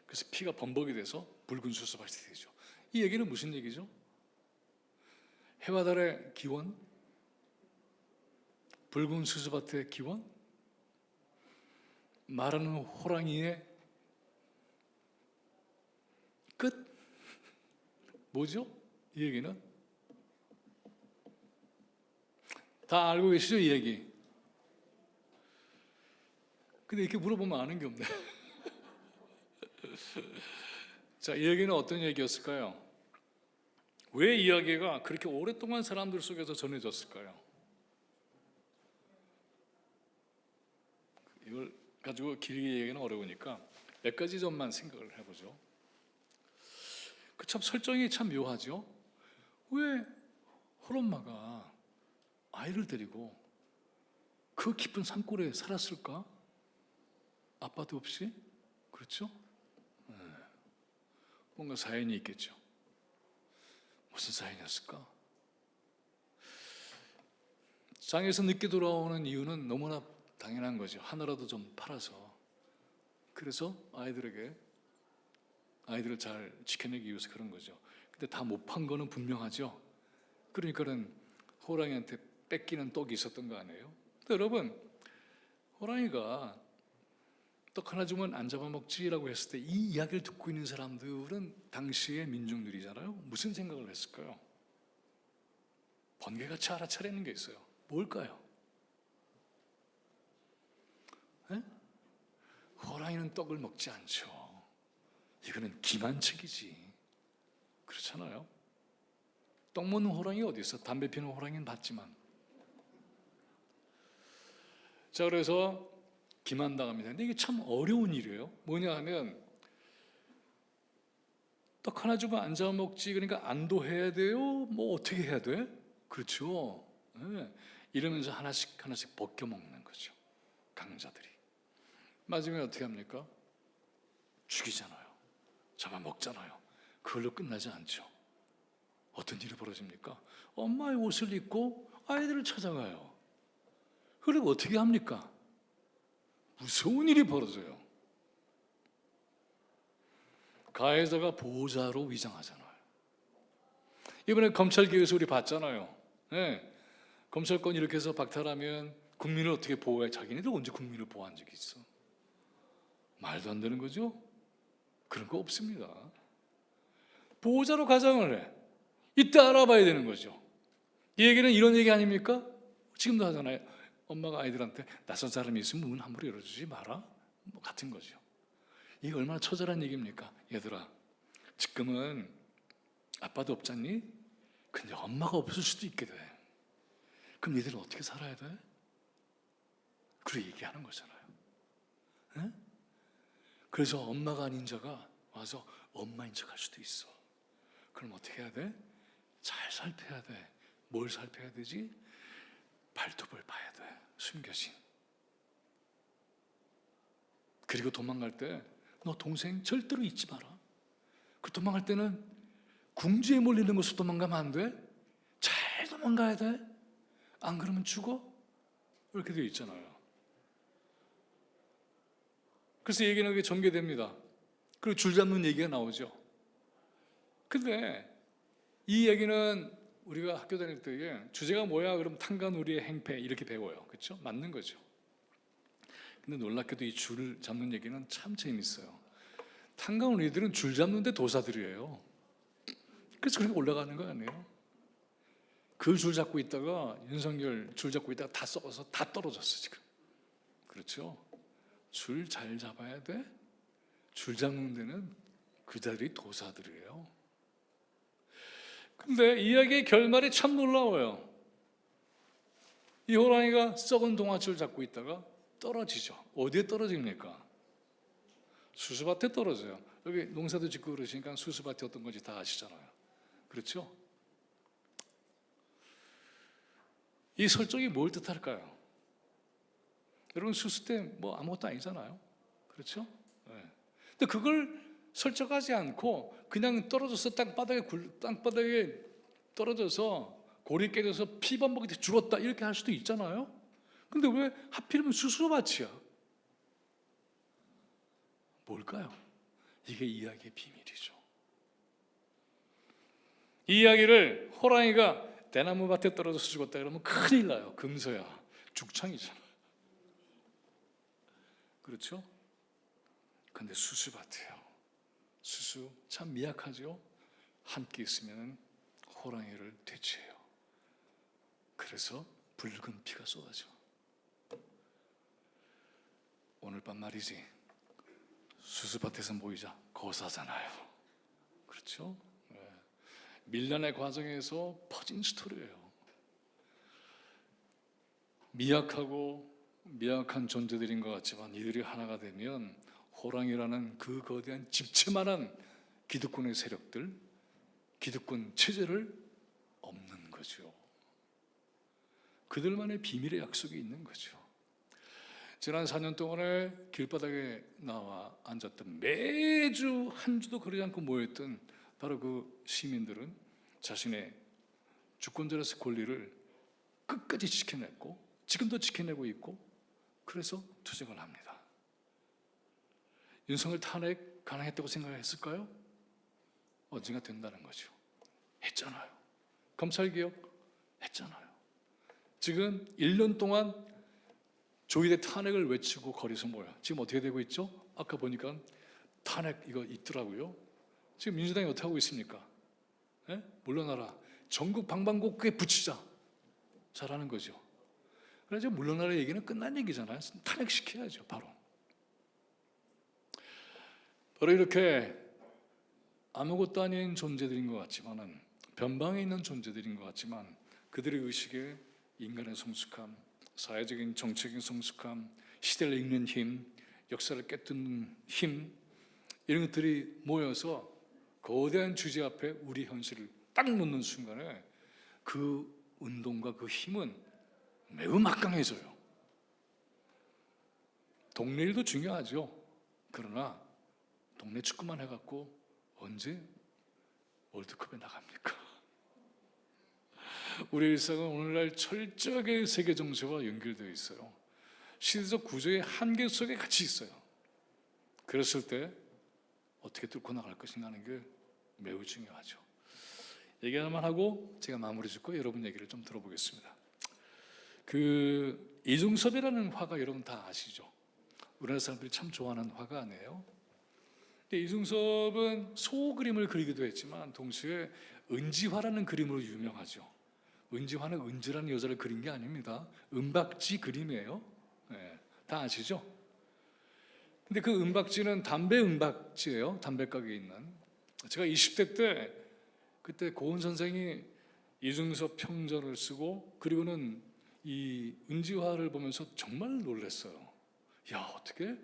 그래서 피가 범벅이 돼서 붉은 수수밭이 되죠. 이 얘기는 무슨 얘기죠? 해와 달의 기원, 붉은 수수밭의 기원, 말하는 호랑이의 끝? 뭐죠? 이 얘기는? 다 알고 계시죠? 이 얘기. 근데 이렇게 물어보면 아는 게 없네. 자, 이 얘기는 어떤 얘기였을까요? 왜 이야기가 그렇게 오랫동안 사람들 속에서 전해졌을까요? 이걸 가지고 길게 얘기는 어려우니까 몇 가지 점만 생각을 해보죠. 그 참 설정이 참 묘하죠. 왜 홀엄마가 아이를 데리고 그 깊은 산골에 살았을까? 아빠도 없이? 그렇죠? 네. 뭔가 사연이 있겠죠. 무슨 사연이었을까? 장에서 늦게 돌아오는 이유는 너무나 당연한 거죠. 하나라도 좀 팔아서. 그래서 아이들을 잘 지켜내기 위해서 그런 거죠. 근데 다 못 판 거는 분명하죠. 그러니까는 호랑이한테 뺏기는 떡이 있었던 거 아니에요? 근데 여러분, 호랑이가 떡 하나 주면 안 잡아먹지라고 했을 때 이 이야기를 듣고 있는 사람들은 당시의 민중들이잖아요. 무슨 생각을 했을까요? 번개같이 알아차리는 게 있어요. 뭘까요? 에? 호랑이는 떡을 먹지 않죠. 이거는 기만책이지. 그렇잖아요. 떡 먹는 호랑이 어디 있어? 담배 피는 호랑이는 봤지만. 자, 그래서 기만당합니다. 근데 이게 참 어려운 일이에요. 뭐냐 하면 떡 하나 주면 안 잡아먹지. 그러니까 안도해야 돼요? 뭐 어떻게 해야 돼? 그렇죠. 네. 이러면서 하나씩 벗겨먹는 거죠. 강자들이. 마지막에 어떻게 합니까? 죽이잖아요. 잡아먹잖아요. 그걸로 끝나지 않죠. 어떤 일이 벌어집니까? 엄마의 옷을 입고 아이들을 찾아가요. 그럼 어떻게 합니까? 무서운 일이 벌어져요. 가해자가 보호자로 위장하잖아요. 이번에 검찰개혁에서 우리 봤잖아요. 네. 검찰권 이렇게 해서 박탈하면 국민을 어떻게 보호해? 자기네들 언제 국민을 보호한 적이 있어? 말도 안 되는 거죠? 그런 거 없습니다. 보호자로 가장을 해. 이때 알아봐야 되는 거죠. 이 얘기는 이런 얘기 아닙니까? 지금도 하잖아요. 엄마가 아이들한테 낯선 사람이 있으면 문 함부로 열어주지 마라. 뭐 같은 거죠. 이게 얼마나 처절한 얘기입니까? 얘들아, 지금은 아빠도 없잖니? 근데 엄마가 없을 수도 있게 돼. 그럼 얘들은 어떻게 살아야 돼? 그렇게 얘기하는 거잖아요. 네? 그래서 엄마가 아닌 자가 와서 엄마인 척 할 수도 있어. 그럼 어떻게 해야 돼? 잘 살펴야 돼. 뭘 살펴야 되지? 발톱을 봐야 돼. 숨겨진. 그리고 도망갈 때 너 동생 절대로 잊지 마라. 그 도망갈 때는 궁지에 몰리는 곳으로 도망가면 안 돼. 잘 도망가야 돼. 안 그러면 죽어. 이렇게 되어 있잖아요. 그래서 얘기는 그게 전개됩니다. 그리고 줄 잡는 얘기가 나오죠. 근데 이 얘기는 우리가 학교 다닐 때에 주제가 뭐야? 그럼 탕간우리의 행패 이렇게 배워요. 그렇죠? 맞는 거죠. 근데 놀랍게도 이 줄 잡는 얘기는 참 재밌어요. 탕간우리들은 줄 잡는데 도사들이에요. 그래서 그렇게 올라가는 거 아니에요? 그 줄 잡고 있다가 윤석열 줄 잡고 있다가 다 썩어서 다 떨어졌어 지금. 그렇죠? 줄 잘 잡아야 돼. 줄 잡는 데는 그자들이 도사들이에요. 근데 이야기의 결말이 참 놀라워요. 이 호랑이가 썩은 동아줄 잡고 있다가 떨어지죠. 어디에 떨어집니까? 수수밭에 떨어져요. 여기 농사도 짓고 그러시니까 수수밭이 어떤 건지 다 아시잖아요. 그렇죠? 이 설정이 뭘 뜻할까요? 여러분 수수 때 뭐 아무것도 아니잖아요. 그렇죠? 네. 근데 그걸 설정하지 않고 그냥 떨어져서 땅바닥에 떨어져서 골이 깨져서 피범벅이 죽었다 이렇게 할 수도 있잖아요. 근데 왜 하필이면 수수밭이야? 뭘까요? 이게 이야기의 비밀이죠. 이 이야기를 호랑이가 대나무 밭에 떨어져서 죽었다 그러면 큰일 나요. 금서야, 죽창이잖아. 그렇죠? 근데 수수밭이에요. 수수 참 미약하죠. 함께 있으면 호랑이를 퇴치해요. 그래서 붉은 피가 쏟아져. 오늘 밤 말이지. 수수밭에서 모이자. 거사잖아요. 그렇죠? 네. 밀란의 과정에서 퍼진 스토리예요. 미약한 존재들인 것 같지만 이들이 하나가 되면 호랑이라는 그 거대한 집채만한 기득권의 세력들, 기득권 체제를 없는 거죠. 그들만의 비밀의 약속이 있는 거죠. 지난 4년 동안에 길바닥에 나와 앉았던 매주 한 주도 그러지 않고 모였던 바로 그 시민들은 자신의 주권자로서의 권리를 끝까지 지켜냈고 지금도 지켜내고 있고 그래서 투쟁을 합니다. 윤석열 탄핵 가능했다고 생각했을까요? 언젠가 된다는 거죠. 했잖아요. 검찰개혁 했잖아요. 지금 1년 동안 조희대 탄핵을 외치고 거리에서 모여. 지금 어떻게 되고 있죠? 아까 보니까 탄핵 이거 있더라고요. 지금 민주당이 어떻게 하고 있습니까? 네? 물러나라. 전국 방방곡곡에 붙이자. 잘하는 거죠. 그래서 물러나라 얘기는 끝난 얘기잖아요. 탄핵시켜야죠. 바로 이렇게 아무것도 아닌 존재들인 것 같지만은 변방에 있는 존재들인 것 같지만 그들의 의식에 인간의 성숙함, 사회적인 정책인 성숙함, 시대를 읽는 힘, 역사를 깨닫는 힘 이런 것들이 모여서 거대한 주제 앞에 우리 현실을 딱 놓는 순간에 그 운동과 그 힘은 매우 막강해져요. 동네 일도 중요하죠. 그러나 동네 축구만 해갖고 언제 월드컵에 나갑니까? 우리 일상은 오늘날 철저하게 세계 정세와 연결되어 있어요. 시대적 구조의 한계 속에 같이 있어요. 그랬을 때 어떻게 뚫고 나갈 것인가 하는 게 매우 중요하죠. 얘기 하나만 하고 제가 마무리 짓고 여러분 얘기를 좀 들어보겠습니다. 그 이중섭이라는 화가 여러분 다 아시죠? 우리나라 사람들이 참 좋아하는 화가 아니에요. 근데 이중섭은 소 그림을 그리기도 했지만 동시에 은지화라는 그림으로 유명하죠. 은지화는 은지라는 여자를 그린 게 아닙니다. 은박지 그림이에요. 네, 다 아시죠? 근데 그 은박지는 담배 은박지예요. 담배 가게에 있는. 제가 20대 때 그때 고은 선생이 이중섭 평전을 쓰고 그리고는 이 은지화를 보면서 정말 놀랐어요. 야, 어떻게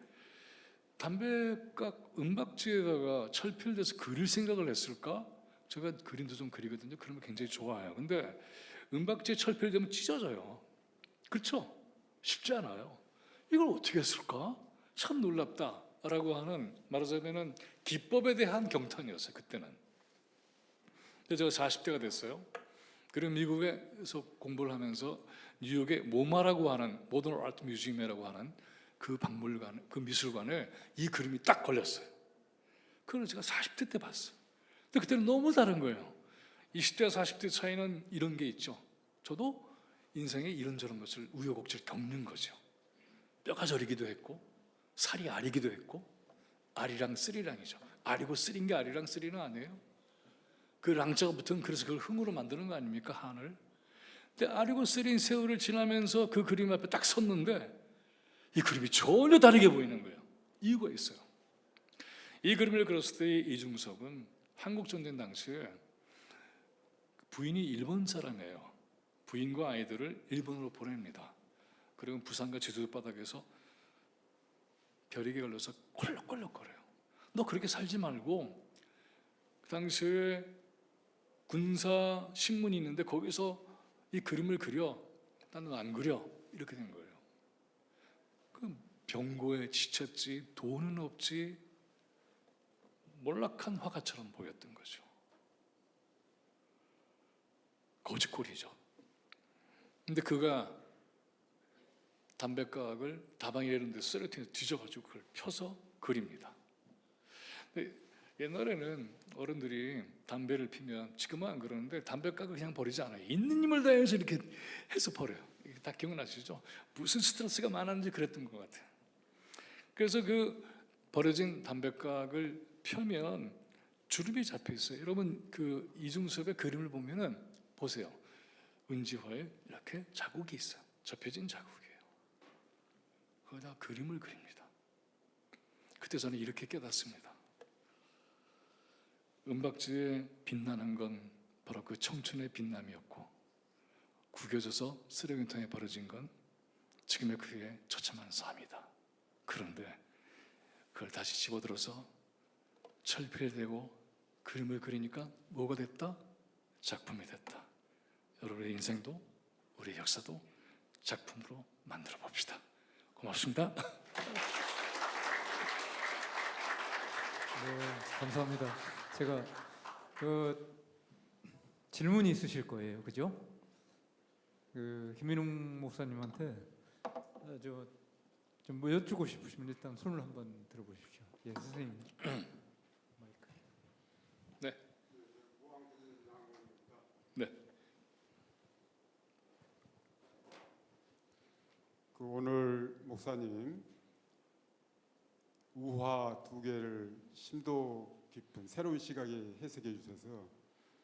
담배각 은박지에다가 철필돼서 그릴 생각을 했을까? 제가 그림도 좀 그리거든요. 그러면 굉장히 좋아요. 근데 은박지에 철필되면 찢어져요. 그렇죠? 쉽지 않아요. 이걸 어떻게 했을까? 참 놀랍다라고 하는, 말하자면은 기법에 대한 경탄이었어요. 그때는. 근데 제가 40대가 됐어요. 그리고 미국에서 공부를 하면서 뉴욕의 모마라고 하는 모던 아트 뮤지엄이라고 하는 그 박물관, 그 미술관에 이 그림이 딱 걸렸어요. 그걸 제가 40대 때 봤어요. 근데 그때는 너무 다른 거예요. 20대와 40대 차이는 이런 게 있죠. 저도 인생에 이런저런 것을 우여곡절 겪는 거죠. 뼈가 저리기도 했고 살이 아리기도 했고, 아리랑 쓰리랑이죠. 아리고 쓰린 게 아리랑 쓰리는 아니에요. 그 랑자가 붙으면 그래서 그걸 흥으로 만드는 거 아닙니까? 한을. 근데 아리고 쓰린 세월을 지나면서 그 그림 앞에 딱 섰는데 이 그림이 전혀 다르게 보이는 거예요. 이유가 있어요. 이 그림을 그렸을 때 이중섭은 한국 전쟁 당시에 부인이 일본 사람이에요. 부인과 아이들을 일본으로 보냅니다. 그리고 부산과 제주도 바닥에서 벼락에 걸려서 콜록콜록거려요. 너 그렇게 살지 말고, 그 당시에 군사 신문이 있는데 거기서 이 그림을 그려. 나는 안 그려. 이렇게 된 거예요. 그 병고에 지쳤지, 돈은 없지, 몰락한 화가처럼 보였던 거죠. 거짓골이죠. 근데 그가 담배각을 다방에 이런 데 쓰러뜨려 뒤져가지고 그걸 펴서 그립니다. 근데 옛날에는 어른들이 담배를 피면, 지금은 안 그러는데 담배각을 그냥 버리지 않아요. 있는 힘을 다해서 이렇게 해서 버려요. 이게 다 기억나시죠? 무슨 스트레스가 많았는지 그랬던 것 같아요. 그래서 그 버려진 담배각을 펴면 주름이 잡혀 있어요. 여러분 그 이중섭의 그림을 보면은 보세요. 은지화에 이렇게 자국이 있어요. 접혀진 자국이에요. 거기다 그림을 그립니다. 그때 저는 이렇게 깨닫습니다. 은박지에 빛나는 건 바로 그 청춘의 빛남이었고, 구겨져서 쓰레기통에 버려진 건 지금의 그의 처참한 삶이다. 그런데 그걸 다시 집어들어서 철필되고 그림을 그리니까 뭐가 됐다? 작품이 됐다. 여러분의 인생도 우리 역사도 작품으로 만들어 봅시다. 고맙습니다. 네, 감사합니다. 제가 그 질문이 있으실 거예요, 그죠? 그 김민웅 목사님한테 좀 뭐 여쭙고 싶으시면 일단 손을 한번 들어보십시오. 예, 선생님. 마이크. 네. 네. 그 오늘 목사님 우화 두 개를 심도 깊은 새로운 시각에 해석해 주셔서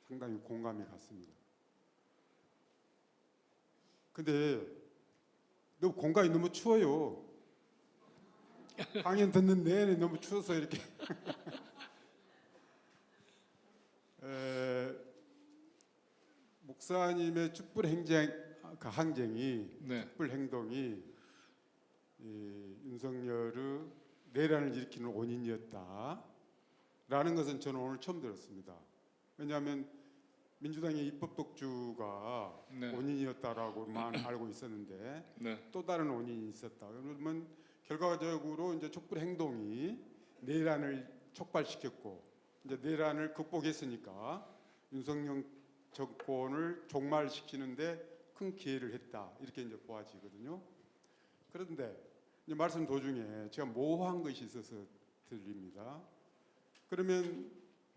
상당히 공감이 갔습니다. 근데 너무 공간이 너무 추워요. 강연 듣는 내내 너무 추워서 이렇게 목사님의 촛불 항쟁이 네. 촛불 행동이 윤석열의 내란을 일으키는 원인이었다라는 것은 저는 오늘 처음 들었습니다. 왜냐하면 민주당의 입법 독주가 네. 원인이었다라고만 알고 있었는데 네. 또 다른 원인이 있었다. 그러면 결과적으로 이제 촛불 행동이 내란을 촉발시켰고 이제 내란을 극복했으니까 윤석열 정권을 종말시키는데 큰 기회를 했다 이렇게 이제 보아지거든요. 그런데 이제 말씀 도중에 제가 모호한 것이 있어서 들립니다. 그러면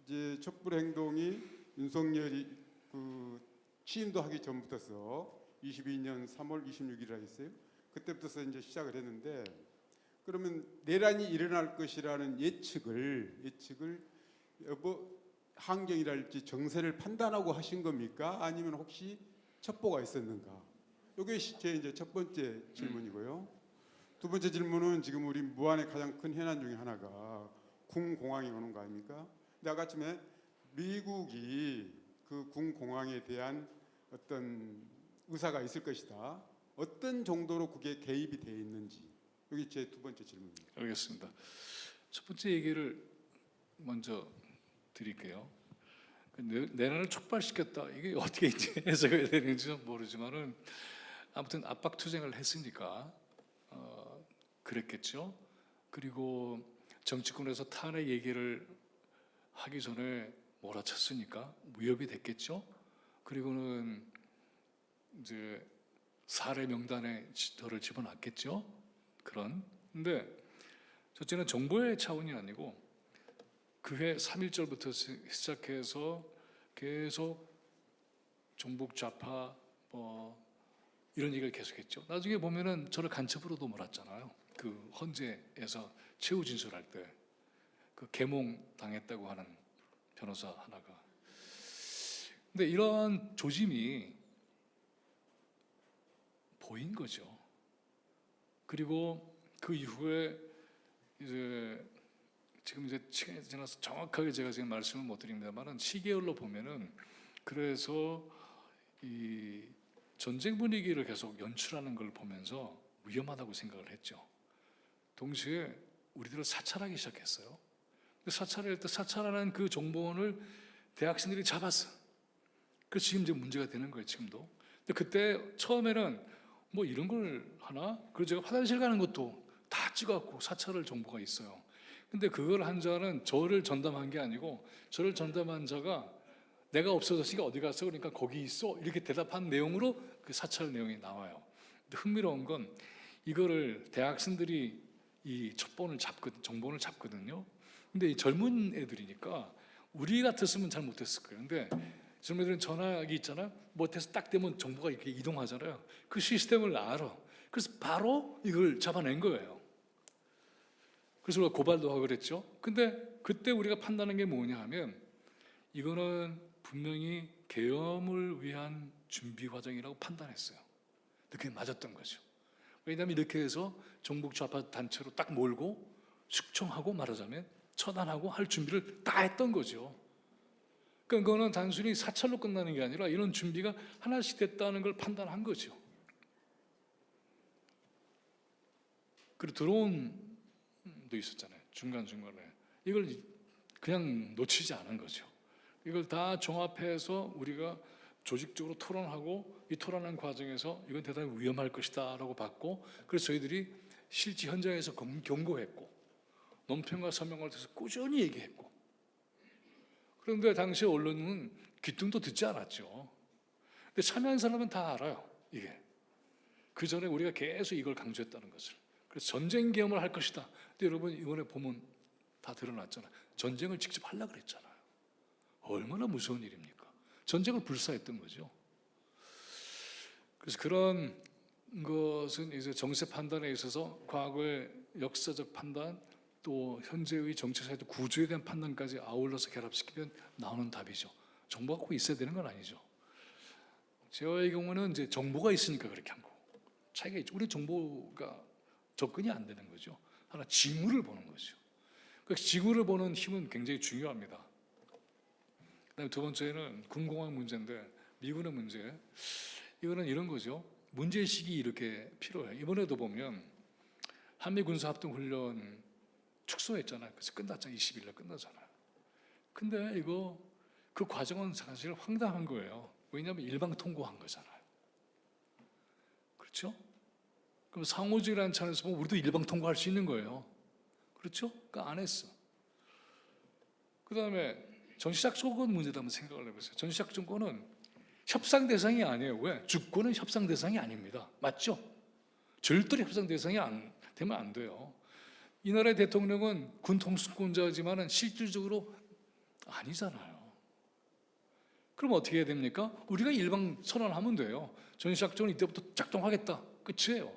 이제 촛불 행동이 윤석열이 그 취임도 하기 전부터서 22년 3월 26일이라 했어요. 그때부터 이제 시작을 했는데 그러면 내란이 일어날 것이라는 예측을 환경이랄지 정세를 판단하고 하신 겁니까? 아니면 혹시 첩보가 있었는가? 이게 제 이제 첫 번째 질문이고요. 두 번째 질문은 지금 우리 무안의 가장 큰 현안 중에 하나가 군공항이 오는 거 아닙니까? 근데 아까쯤에 미국이 그 군공항에 대한 어떤 의사가 있을 것이다. 어떤 정도로 그게 개입이 돼 있는지 여기 제 두 번째 질문입니다. 알겠습니다. 첫 번째 얘기를 먼저 드릴게요. 내란을 촉발시켰다. 이게 어떻게 이제 해석해야 되는지는 모르지만은 아무튼 압박 투쟁을 했으니까 그랬겠죠. 그리고 정치권에서 탄핵 얘기를 하기 전에 몰아쳤으니까 위협이 됐겠죠. 그리고는 이제 살해 명단에 저를 집어넣겠죠. 근데 첫째는 정보의 차원이 아니고 그해 3.1절부터 시작해서 계속 종북 좌파 이런 얘기를 계속했죠. 나중에 보면은 저를 간첩으로도 몰았잖아요. 그 헌재에서 최후 진술할 때 그 계몽 당했다고 하는 변호사 하나가. 근데 이런 조짐이 보인 거죠. 그리고 그 이후에 이제 지금 이제 시간이 지나서 정확하게 제가 지금 말씀을 못 드립니다만은 시계열로 보면은 그래서 이 전쟁 분위기를 계속 연출하는 걸 보면서 위험하다고 생각을 했죠. 동시에 우리들을 사찰하기 시작했어요. 사찰할 때 사찰하는 그 정보원을 대학생들이 잡았어. 그 지금 이제 문제가 되는 거예요. 지금도. 근데 그때 처음에는 뭐 이런 걸 하나? 그래서 제가 화장실 가는 것도 다 찍어갖고 사찰할 정보가 있어요. 근데 그걸 한 자는 저를 전담한 게 아니고 저를 전담한 자가 내가 없어졌으니까 어디 갔어? 그러니까 거기 있어. 이렇게 대답한 내용으로 그 사찰 내용이 나와요. 근데 흥미로운 건 이거를 대학생들이 이 첩보를 정보를 잡거든요. 근데 이 젊은 애들이니까 우리 같았으면 잘 못했을 거예요. 근데 젊은 애들은 전화기 있잖아요. 못해서 딱 되면 정보가 이렇게 이동하잖아요. 그 시스템을 알아. 그래서 바로 이걸 잡아낸 거예요. 그래서 우리가 고발도 하고 그랬죠. 근데 그때 우리가 판단한 게 뭐냐 하면 이거는 분명히 계엄을 위한 준비 과정이라고 판단했어요. 근데 그게 맞았던 거죠. 왜냐하면 이렇게 해서 종북 좌파 단체로 딱 몰고 숙청하고 말하자면 처단하고 할 준비를 다 했던 거죠. 그러니까 그거는 단순히 사찰로 끝나는 게 아니라 이런 준비가 하나씩 됐다는 걸 판단한 거죠. 그리고 드론도 있었잖아요. 중간중간에. 이걸 그냥 놓치지 않은 거죠. 이걸 다 종합해서 우리가 조직적으로 토론하고 이 토론하는 과정에서 이건 대단히 위험할 것이다 라고 봤고 그래서 저희들이 실제 현장에서 경고했고 논평과 서명을 통해서 꾸준히 얘기했고 그런데 당시 언론은 귀뚱도 듣지 않았죠. 근데 참여한 사람은 다 알아요. 이게 그 전에 우리가 계속 이걸 강조했다는 것을. 그래서 전쟁 계엄을 할 것이다. 근데 여러분 이번에 보면 다 드러났잖아요. 전쟁을 직접 하려고 그랬잖아요. 얼마나 무서운 일입니까? 전쟁을 불사했던 거죠. 그래서 그런 것은 이제 정세 판단에 있어서 과거의 역사적 판단 또 현재의 정치사회 구조에 대한 판단까지 아울러서 결합시키면 나오는 답이죠. 정보가 꼭 있어야 되는 건 아니죠. 저의 경우는 이제 정보가 있으니까 그렇게 한 거고 차이가 있죠. 우리 정보가 접근이 안 되는 거죠. 하나 징후를 보는 거죠. 그 징후를 보는 힘은 굉장히 중요합니다. 그다음에 두 번째는 군공항 문제인데 미군의 문제. 이거는 이런 거죠. 문제의식이 이렇게 필요해요. 이번에도 보면 한미 군사합동훈련 축소했잖아요. 그래서 끝났잖아요. 20일날 끝나잖아요. 근데 이거 그 과정은 사실 황당한 거예요. 왜냐하면 일방 통고한 거잖아요. 그렇죠? 그럼 상호주의라는 차원에서 보면 우리도 일방 통고할 수 있는 거예요. 그렇죠? 그러니까 안 했어. 그 다음에 전시작전권 문제도 한번 생각을 해보세요. 전시작전권은 협상 대상이 아니에요. 왜? 주권은 협상 대상이 아닙니다. 맞죠? 절대로 협상 대상이 되면 안 돼요. 이 나라의 대통령은 군 통수권자지만은 실질적으로 아니잖아요. 그럼 어떻게 해야 됩니까? 우리가 일방 선언하면 돼요. 전시작전은 이때부터 작동하겠다. 끝이에요.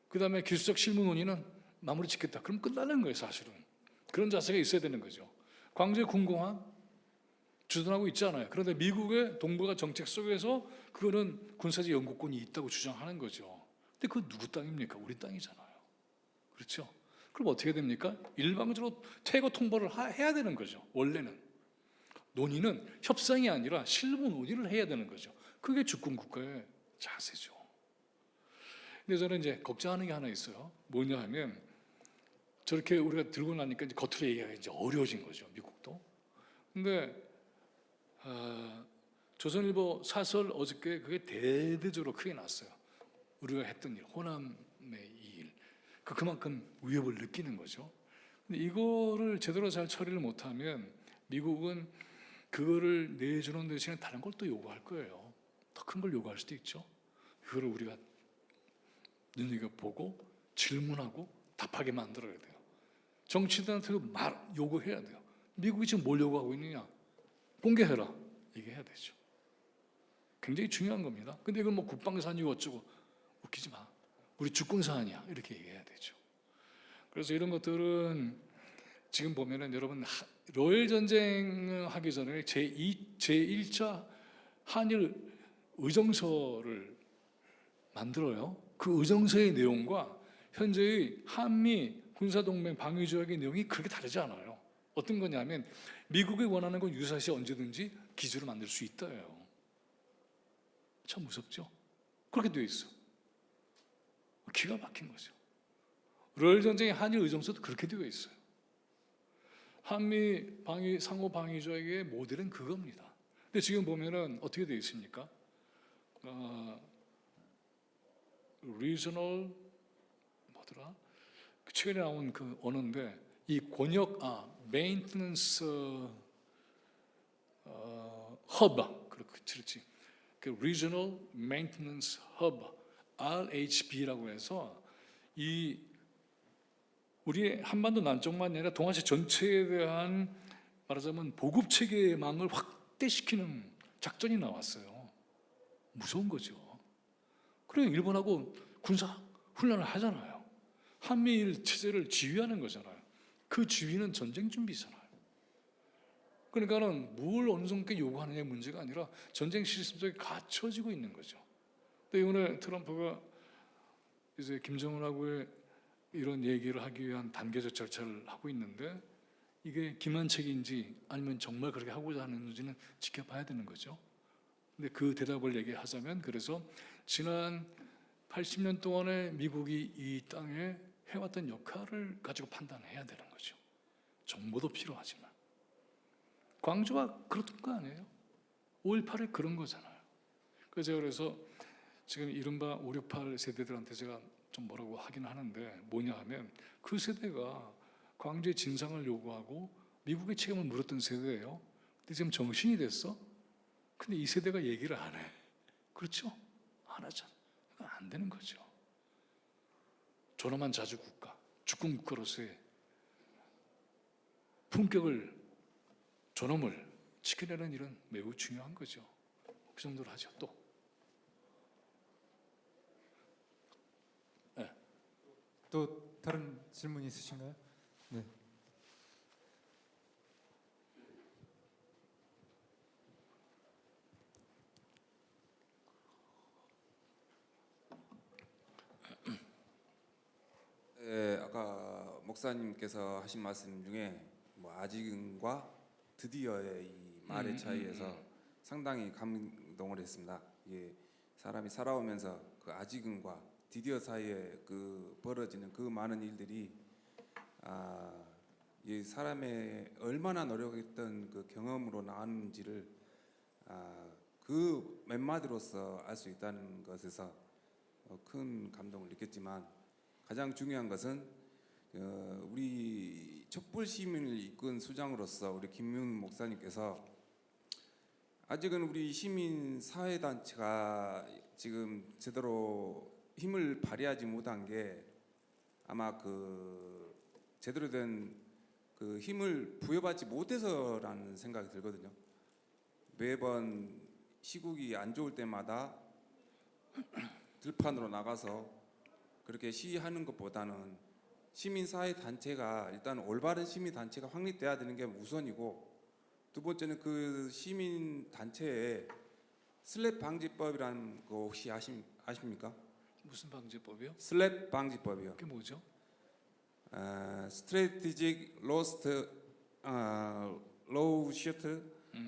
그 다음에 기술적 실무 논의는 마무리 짓겠다. 그럼 끝나는 거예요, 사실은. 그런 자세가 있어야 되는 거죠. 광주의 군공항 주둔하고 있잖아요. 그런데 미국의 동북아 정책 속에서 그거는 군사적 영구권이 있다고 주장하는 거죠. 근데 그건 누구 땅입니까? 우리 땅이잖아요. 그렇죠? 그럼 어떻게 됩니까? 일방적으로 퇴거 통보를 해야 되는 거죠. 원래는. 논의는 협상이 아니라 실무 논의를 해야 되는 거죠. 그게 주권 국가의 자세죠. 근데 저는 이제 걱정하는 게 하나 있어요. 뭐냐 하면 저렇게 우리가 들고 나니까 이제 겉으로 얘기하기가 이제 어려워진 거죠. 미국도. 근데 조선일보 사설 어저께 그게 대대적으로 크게 났어요. 우리가 했던 일, 호남의 이 일. 그만큼 위협을 느끼는 거죠. 근데 이거를 제대로 잘 처리를 못하면 미국은 그거를 내주는 대신에 다른 걸 또 요구할 거예요. 더 큰 걸 요구할 수도 있죠. 그거를 우리가 눈여겨보고 질문하고 답하게 만들어야 돼요. 정치인들한테도 요구해야 돼요. 미국이 지금 뭘 요구하고 있느냐? 공개해라. 얘기해야 되죠. 굉장히 중요한 겁니다. 근데 이건 뭐 국방사안이고 어쩌고 웃기지 마. 우리 주권사안이야. 이렇게 얘기해야 되죠. 그래서 이런 것들은 지금 보면은 여러분 러일 전쟁 하기 전에 제1차 한일 의정서를 만들어요. 그 의정서의 내용과 현재의 한미 군사동맹 방위조약의 내용이 그렇게 다르지 않아요. 어떤 거냐면 미국이 원하는 건 유사시 언제든지 기지를 만들 수 있다예요. 참 무섭죠? 그렇게 되어 있어. 기가 막힌 거죠. 러일 전쟁의 한일 의정서도 그렇게 되어 있어요. 한미 상호 방위 조약의 모델은 그겁니다. 근데 지금 보면은 어떻게 되어 있습니까? regional 뭐더라? 최근에 나온 그 언어인데 이 권역 maintenance hub 그렇지. 그 regional maintenance hub RHB라고 해서 이 우리 한반도 남쪽만 아니라 동아시아 전체에 대한 말하자면 보급 체계망을 확대시키는 작전이 나왔어요. 무서운 거죠. 그래 일본하고 군사 훈련을 하잖아요. 한미일 체제를 지휘하는 거잖아요. 그 지휘는 전쟁 준비잖아요. 그러니까는 뭘 어느 정도 요구하느냐의 문제가 아니라 전쟁 시스템 속에 갇혀지고 있는 거죠. 근데 이번에 트럼프가 이제 김정은하고의 이런 얘기를 하기 위한 단계적 절차를 하고 있는데 이게 기만책인지 아니면 정말 그렇게 하고자 하는지는 지켜봐야 되는 거죠. 근데 그 대답을 얘기하자면 그래서 지난 80년 동안에 미국이 이 땅에 해왔던 역할을 가지고 판단해야 되는 거죠. 정보도 필요하지만 광주가 그렇던 거 아니에요? 5.18에 그런 거잖아요. 그래서 지금 이른바 5.68 세대들한테 제가 좀 뭐라고 하긴 하는데 뭐냐 하면 그 세대가 광주의 진상을 요구하고 미국의 책임을 물었던 세대예요. 근데 지금 정신이 됐어? 근데 이 세대가 얘기를 안 해. 그렇죠? 안 하잖아. 안 되는 거죠. 존엄한 자주국가, 주권국가로서의 품격을, 존엄을 지켜내는 일은 매우 중요한 거죠. 그 정도로 하죠. 또. 네. 또 다른 질문 있으신가요? 네. 네, 아까 목사님께서 하신 말씀 중에 뭐 아직은과 드디어의 이 말의 차이에서 상당히 감동을 했습니다. 이게 사람이 살아오면서 그 아직은과 드디어 사이에 그 벌어지는 그 많은 일들이 이 사람의 얼마나 노력했던 그 경험으로 나왔는지를 그 몇 마디로서 알 수 있다는 것에서 큰 감동을 느꼈지만 가장 중요한 것은 우리 촛불 시민을 이끈 수장으로서 우리 김윤 목사님께서 아직은 우리 시민 사회 단체가 지금 제대로 힘을 발휘하지 못한 게 아마 그 제대로 된 그 힘을 부여받지 못해서라는 생각이 들거든요. 매번 시국이 안 좋을 때마다 들판으로 나가서 그렇게 시위하는 것보다는 시민 사회 단체가 일단 올바른 시민 단체가 확립돼야 되는 게 우선이고, 두 번째는 그 시민 단체에 슬랩 방지법이라는 거 혹시 아십니까? 무슨 방지법이요? 슬랩 방지법이요. 그게 뭐죠? Strategic Lost Lawsuit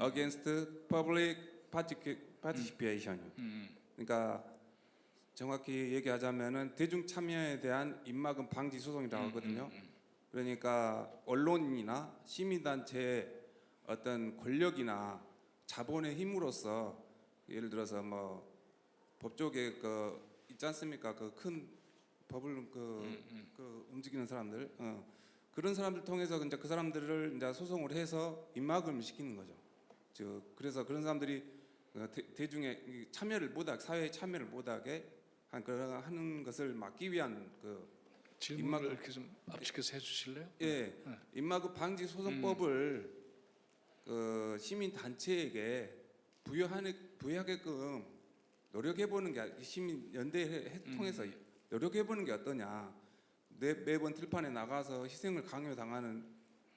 Against Public Participation. 그러니까 정확히 얘기하자면은 대중 참여에 대한 입막음 방지 소송이라고 하거든요. 그러니까 언론이나 시민단체의 어떤 권력이나 자본의 힘으로써 예를 들어서 뭐 법조계 그 있지 않습니까? 그 큰 법을 그 움직이는 사람들, 그런 사람들 통해서 이제 그 사람들을 이제 소송을 해서 입막음을 시키는 거죠. 그래서 그런 사람들이 대중의 참여를 못하게, 사회에 참여를 못하게 하는 것을 막기 위한 그 질문을 이렇게 좀 압축해서 해주실래요? 예, 입막음 방지 소송법을 그 시민 단체에게 부여하게끔 노력해보는 게, 시민 연대 통해서 노력해보는 게 어떠냐. 매번 들판에 나가서 희생을 강요당하는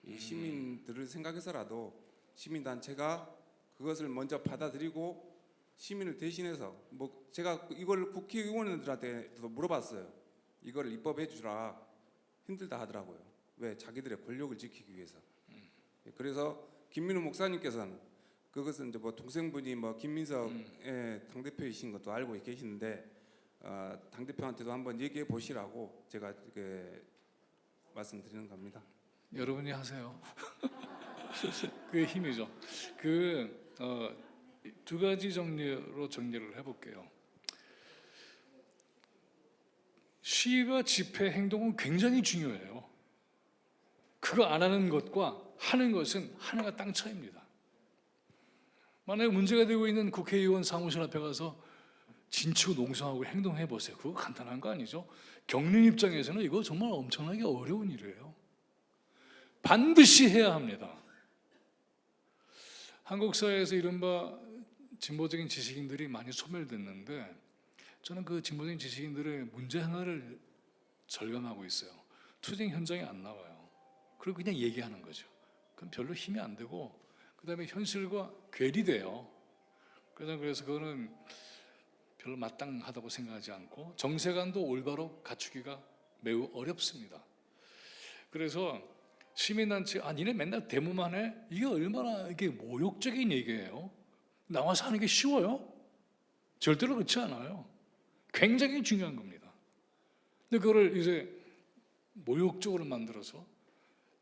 이 시민들을 생각해서라도 시민 단체가 그것을 먼저 받아들이고 시민을 대신해서, 뭐 제가 이걸 국회의원들한테도 물어봤어요. 이걸 입법해 주라. 힘들다 하더라고요. 왜? 자기들의 권력을 지키기 위해서. 그래서 김민우 목사님께서는 그것은 이제 뭐 동생분이 뭐 김민석 당대표이신 것도 알고 계시는데 당대표한테도 한번 얘기해 보시라고 제가 말씀드리는 겁니다. 여러분이 하세요. 그게 힘이죠. 두 가지 정리를 해볼게요. 시위와 집회 행동은 굉장히 중요해요. 그거 안 하는 것과 하는 것은 하늘과 땅 차이입니다. 만약에 문제가 되고 있는 국회의원 사무실 앞에 가서 진치고 농성하고 행동해 보세요. 그거 간단한 거 아니죠? 겪는 입장에서는 이거 정말 엄청나게 어려운 일이에요. 반드시 해야 합니다. 한국 사회에서 이른바 진보적인 지식인들이 많이 소멸됐는데, 저는 그 진보적인 지식인들의 문제 하나를 절감하고 있어요. 투쟁 현장에 안 나와요. 그리고 그냥 얘기하는 거죠. 그럼 별로 힘이 안 되고, 그 다음에 현실과 괴리돼요. 그래서 그거는 별로 마땅하다고 생각하지 않고, 정세관도 올바로 갖추기가 매우 어렵습니다. 그래서 시민단체, 니네 맨날 데모만 해? 이게 얼마나 이게 모욕적인 얘기예요. 나와서 하는 게 쉬워요? 절대로 그렇지 않아요. 굉장히 중요한 겁니다. 근데 그거를 이제 모욕적으로 만들어서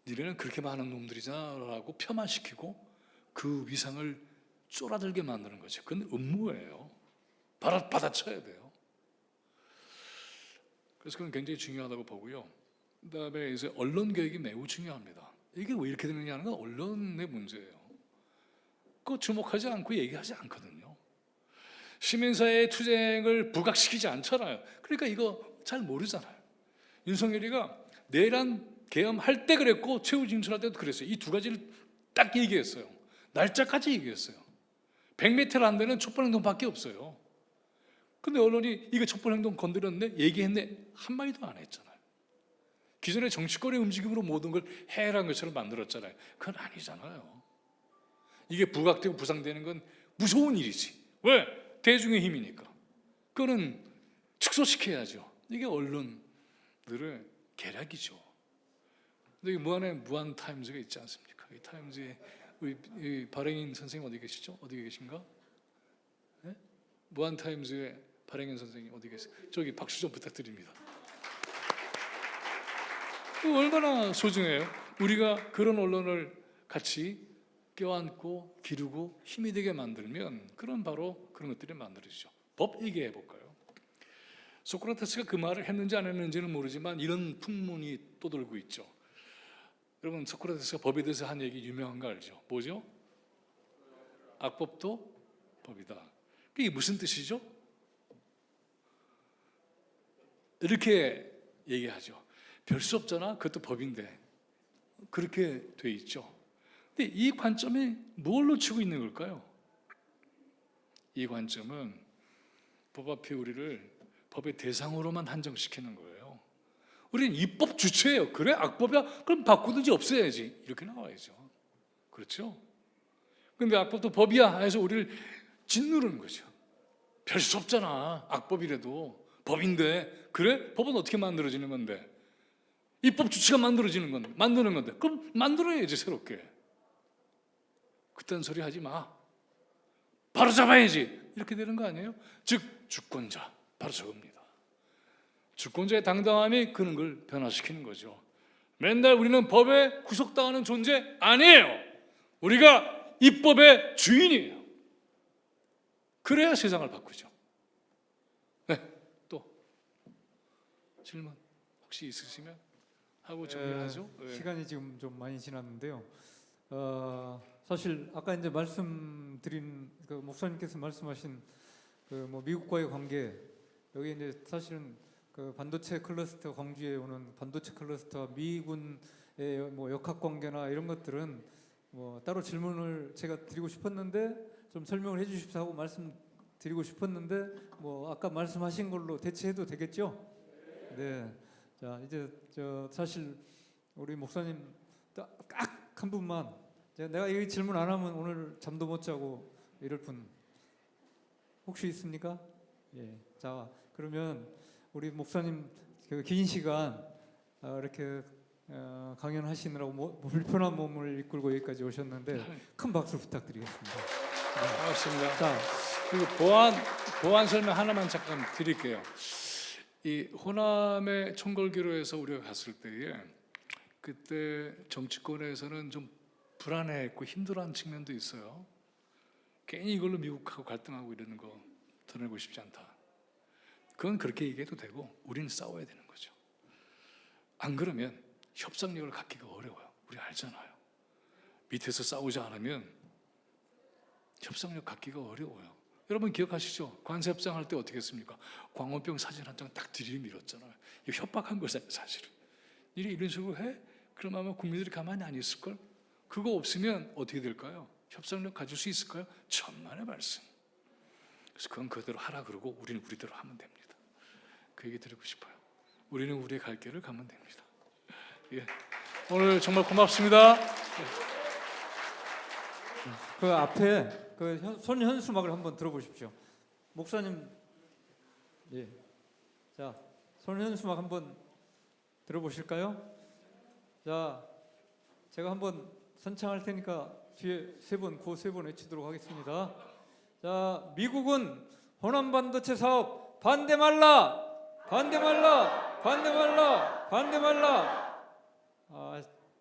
니네는 그렇게 많은 놈들이잖아라고 폄하시키고 그 위상을 쫄아들게 만드는 거죠. 그건 음모예요. 받아쳐야 돼요. 그래서 그건 굉장히 중요하다고 보고요. 그다음에 이제 언론 교육이 매우 중요합니다. 이게 왜 이렇게 되느냐 하는 건 언론의 문제예요. 그거 주목하지 않고 얘기하지 않거든요. 시민사회의 투쟁을 부각시키지 않잖아요. 그러니까 이거 잘 모르잖아요. 윤석열이가 내란 계엄할 때 그랬고 최후 진출할 때도 그랬어요. 이 두 가지를 딱 얘기했어요. 날짜까지 얘기했어요. 100m를 안 되는 촛불행동밖에 없어요. 근데 언론이 이거 촛불행동 건드렸네? 얘기했네? 한마디도 안 했잖아요. 기존의 정치권의 움직임으로 모든 걸 해라는 것처럼 만들었잖아요. 그건 아니잖아요. 이게 부각되고 부상되는 건 무서운 일이지. 왜? 대중의 힘이니까. 그거는 축소시켜야죠. 이게 언론들의 계략이죠. 근데 무한 타임즈가 있지 않습니까? 이 타임즈에 우리 발행인 선생님 어디 계시죠? 어디 계신가? 네? 무한 타임즈의 발행인 선생님 어디 계세요? 저기 박수 좀 부탁드립니다. 얼마나 소중해요. 우리가 그런 언론을 같이 껴안고 기르고 힘이 되게 만들면 바로 그런 것들이 만들어지죠. 법 얘기해 볼까요? 소크라테스가 그 말을 했는지 안 했는지는 모르지만 이런 풍문이 떠돌고 있죠. 여러분, 소크라테스가 법에 대해서 한 얘기 유명한 거 알죠? 뭐죠? 악법도 법이다. 이게 무슨 뜻이죠? 이렇게 얘기하죠. 별 수 없잖아. 그것도 법인데. 그렇게 돼 있죠. 근데 이 관점이 뭘 놓치고 있는 걸까요? 이 관점은 법 앞에 우리를 법의 대상으로만 한정시키는 거예요. 우리는 입법 주체예요. 그래? 악법이야? 그럼 바꾸든지 없애야지. 이렇게 나와야죠. 그렇죠? 근데 악법도 법이야 해서 우리를 짓누르는 거죠. 별 수 없잖아. 악법이라도. 법인데. 그래? 법은 어떻게 만들어지는 건데? 입법 주체가 만드는 건데. 그럼 만들어야지, 새롭게. 그딴 소리 하지 마. 바로 잡아야지. 이렇게 되는 거 아니에요? 즉 주권자, 바로 저겁니다. 주권자의 당당함이 그런 걸 변화시키는 거죠. 맨날 우리는 법에 구속당하는 존재 아니에요. 우리가 이 법의 주인이에요. 그래야 세상을 바꾸죠. 네, 또 질문 혹시 있으시면 하고 정리하죠. 네. 시간이 지금 좀 많이 지났는데요. 사실 아까 이제 말씀드린 그 목사님께서 말씀하신 그 뭐 미국과의 관계, 여기 이제 사실은 그 반도체 클러스터, 광주에 오는 반도체 클러스터와 미군의 뭐 역학 관계나 이런 것들은 뭐 따로 질문을 제가 드리고 싶었는데 좀 설명을 해주십사 하고 말씀드리고 싶었는데 뭐 아까 말씀하신 걸로 대체해도 되겠죠? 네. 자, 이제 저 사실 우리 목사님 딱 한 분만, 내가 이 질문 안 하면 오늘 잠도 못 자고 이럴 분 혹시 있습니까? 예. 자, 그러면 우리 목사님 그 긴 시간 이렇게 강연하시느라고 불편한 몸을 이끌고 여기까지 오셨는데 큰 박수 부탁드리겠습니다. 네. 반갑습니다. 자, 그리고 보안 설명 하나만 잠깐 드릴게요. 이 호남의 총궐기로에서 우리가 갔을 때에 그때 정치권에서는 좀 불안해했고 힘들어하는 측면도 있어요. 괜히 이걸로 미국하고 갈등하고 이러는 거 드러내고 싶지 않다. 그건 그렇게 얘기해도 되고 우리는 싸워야 되는 거죠. 안 그러면 협상력을 갖기가 어려워요. 우리 알잖아요. 밑에서 싸우지 않으면 협상력 갖기가 어려워요. 여러분 기억하시죠? 관세 협상할 때 어떻게 했습니까? 광우병 사진 한 장 딱 들이밀었잖아요. 이거 협박한 거잖아요, 사실은. 이런 식으로 해? 그럼 아마 국민들이 가만히 안 있을걸? 그거 없으면 어떻게 될까요? 협상력 가질 수 있을까요? 천만의 말씀. 그래서 그건 그대로 하라 그러고 우리는 우리대로 하면 됩니다. 그 얘기 드리고 싶어요. 우리는 우리의 갈 길을 가면 됩니다. 예. 오늘 정말 고맙습니다. 그 앞에 그 손현수막을 한번 들어보십시오. 목사님, 예, 자 손현수막 한번 들어보실까요? 자, 제가 한번 선창할 테니까 뒤에 세 번 외치도록 하겠습니다. 자, 미국은 호남 반도체 사업 반대 말라, 반대 말라, 반대 말라, 반대 말라.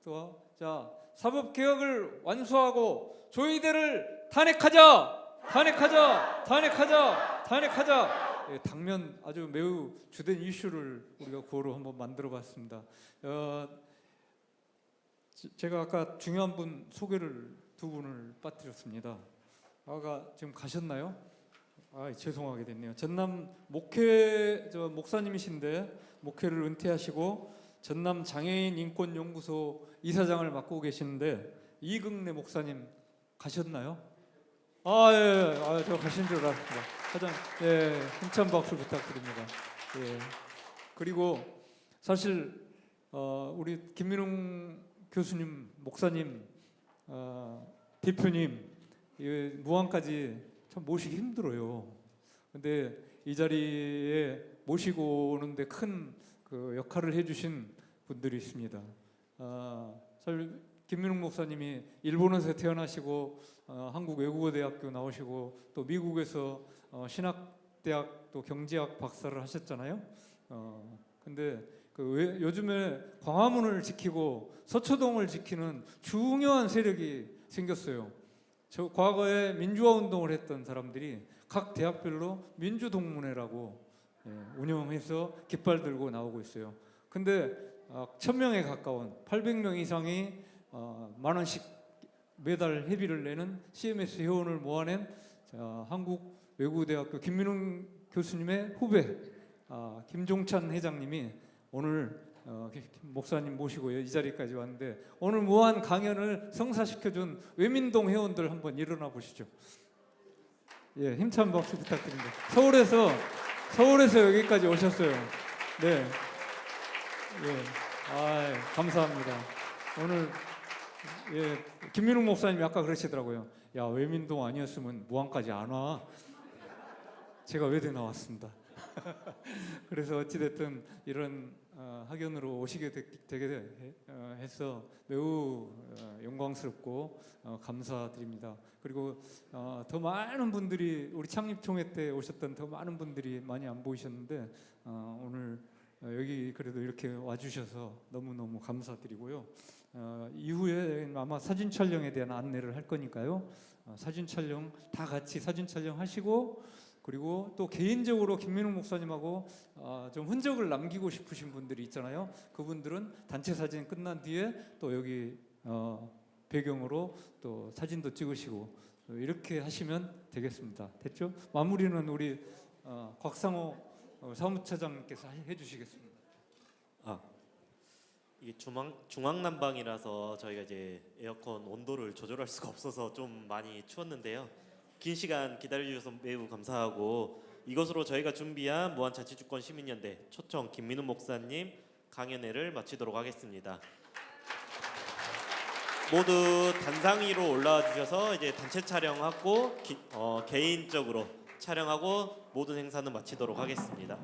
또 자, 사법 개혁을 완수하고 조이대를 탄핵하자, 탄핵하자, 탄핵하자, 탄핵하자. 예, 당면 아주 매우 주된 이슈를 우리가 구호로 한번 만들어봤습니다. 제가 아까 중요한 분 소개를 두 분을 빠뜨렸습니다. 아까 지금 가셨나요? 죄송하게 됐네요. 전남 목사님이신데 목회를 은퇴하시고 전남 장애인 인권 연구소 이사장을 맡고 계시는데 이극래 목사님 가셨나요? 예. 저 가신 줄 알았습니다. 가장 힘찬 박수 부탁드립니다. 예. 그리고 사실 우리 김민웅 교수님, 목사님, 대표님 무안까지 참 모시기 힘들어요. 근데 이 자리에 모시고 오는데 큰 그 역할을 해주신 분들이 있습니다. 사실 김민웅 목사님이 일본에서 태어나시고 한국 외국어대학교 나오시고 또 미국에서 신학대학 또 경제학 박사를 하셨잖아요. 근데 요즘에 광화문을 지키고 서초동을 지키는 중요한 세력이 생겼어요. 저 과거에 민주화 운동을 했던 사람들이 각 대학별로 민주동문회라고 운영해서 깃발 들고 나오고 있어요. 근데 1000명에 가까운 800명 이상이 만 원씩 매달 회비를 내는 CMS 회원을 모아낸 한국외국어대학교 김민웅 교수님의 후배 김종찬 회장님이 오늘 목사님 모시고 이 자리까지 왔는데 오늘 무한 강연을 성사시켜준 외민동 회원들 한번 일어나 보시죠. 예, 힘찬 박수 부탁드립니다. 서울에서 여기까지 오셨어요. 네, 예, 감사합니다. 오늘 김민웅 목사님이 아까 그러시더라고요. 야, 외민동 아니었으면 무안까지 안 와. 제가 외대 나왔습니다. 그래서 어찌됐든 이런 학연으로 오시게 되게 해서 매우 영광스럽고 감사드립니다. 그리고 더 많은 분들이 우리 창립총회 때 오셨던 더 많은 분들이 많이 안 보이셨는데 오늘 여기 그래도 이렇게 와주셔서 너무너무 감사드리고요. 이후에 아마 사진 촬영에 대한 안내를 할 거니까요. 사진 촬영 다 같이 사진 촬영하시고 그리고 또 개인적으로 김민웅 목사님하고 좀 흔적을 남기고 싶으신 분들이 있잖아요. 그분들은 단체 사진 끝난 뒤에 또 여기 배경으로 또 사진도 찍으시고 이렇게 하시면 되겠습니다. 됐죠? 마무리는 우리 곽상호 사무처장님께서 해주시겠습니다. 이게 중앙난방이라서 저희가 이제 에어컨 온도를 조절할 수가 없어서 좀 많이 추웠는데요. 긴 시간 기다려주셔서 매우 감사하고 이것으로 저희가 준비한 무한자치주권 시민연대 초청 김민웅 목사님 강연회를 마치도록 하겠습니다. 모두 단상 위로 올라와 주셔서 이제 단체 촬영하고 개인적으로 촬영하고 모든 행사는 마치도록 하겠습니다.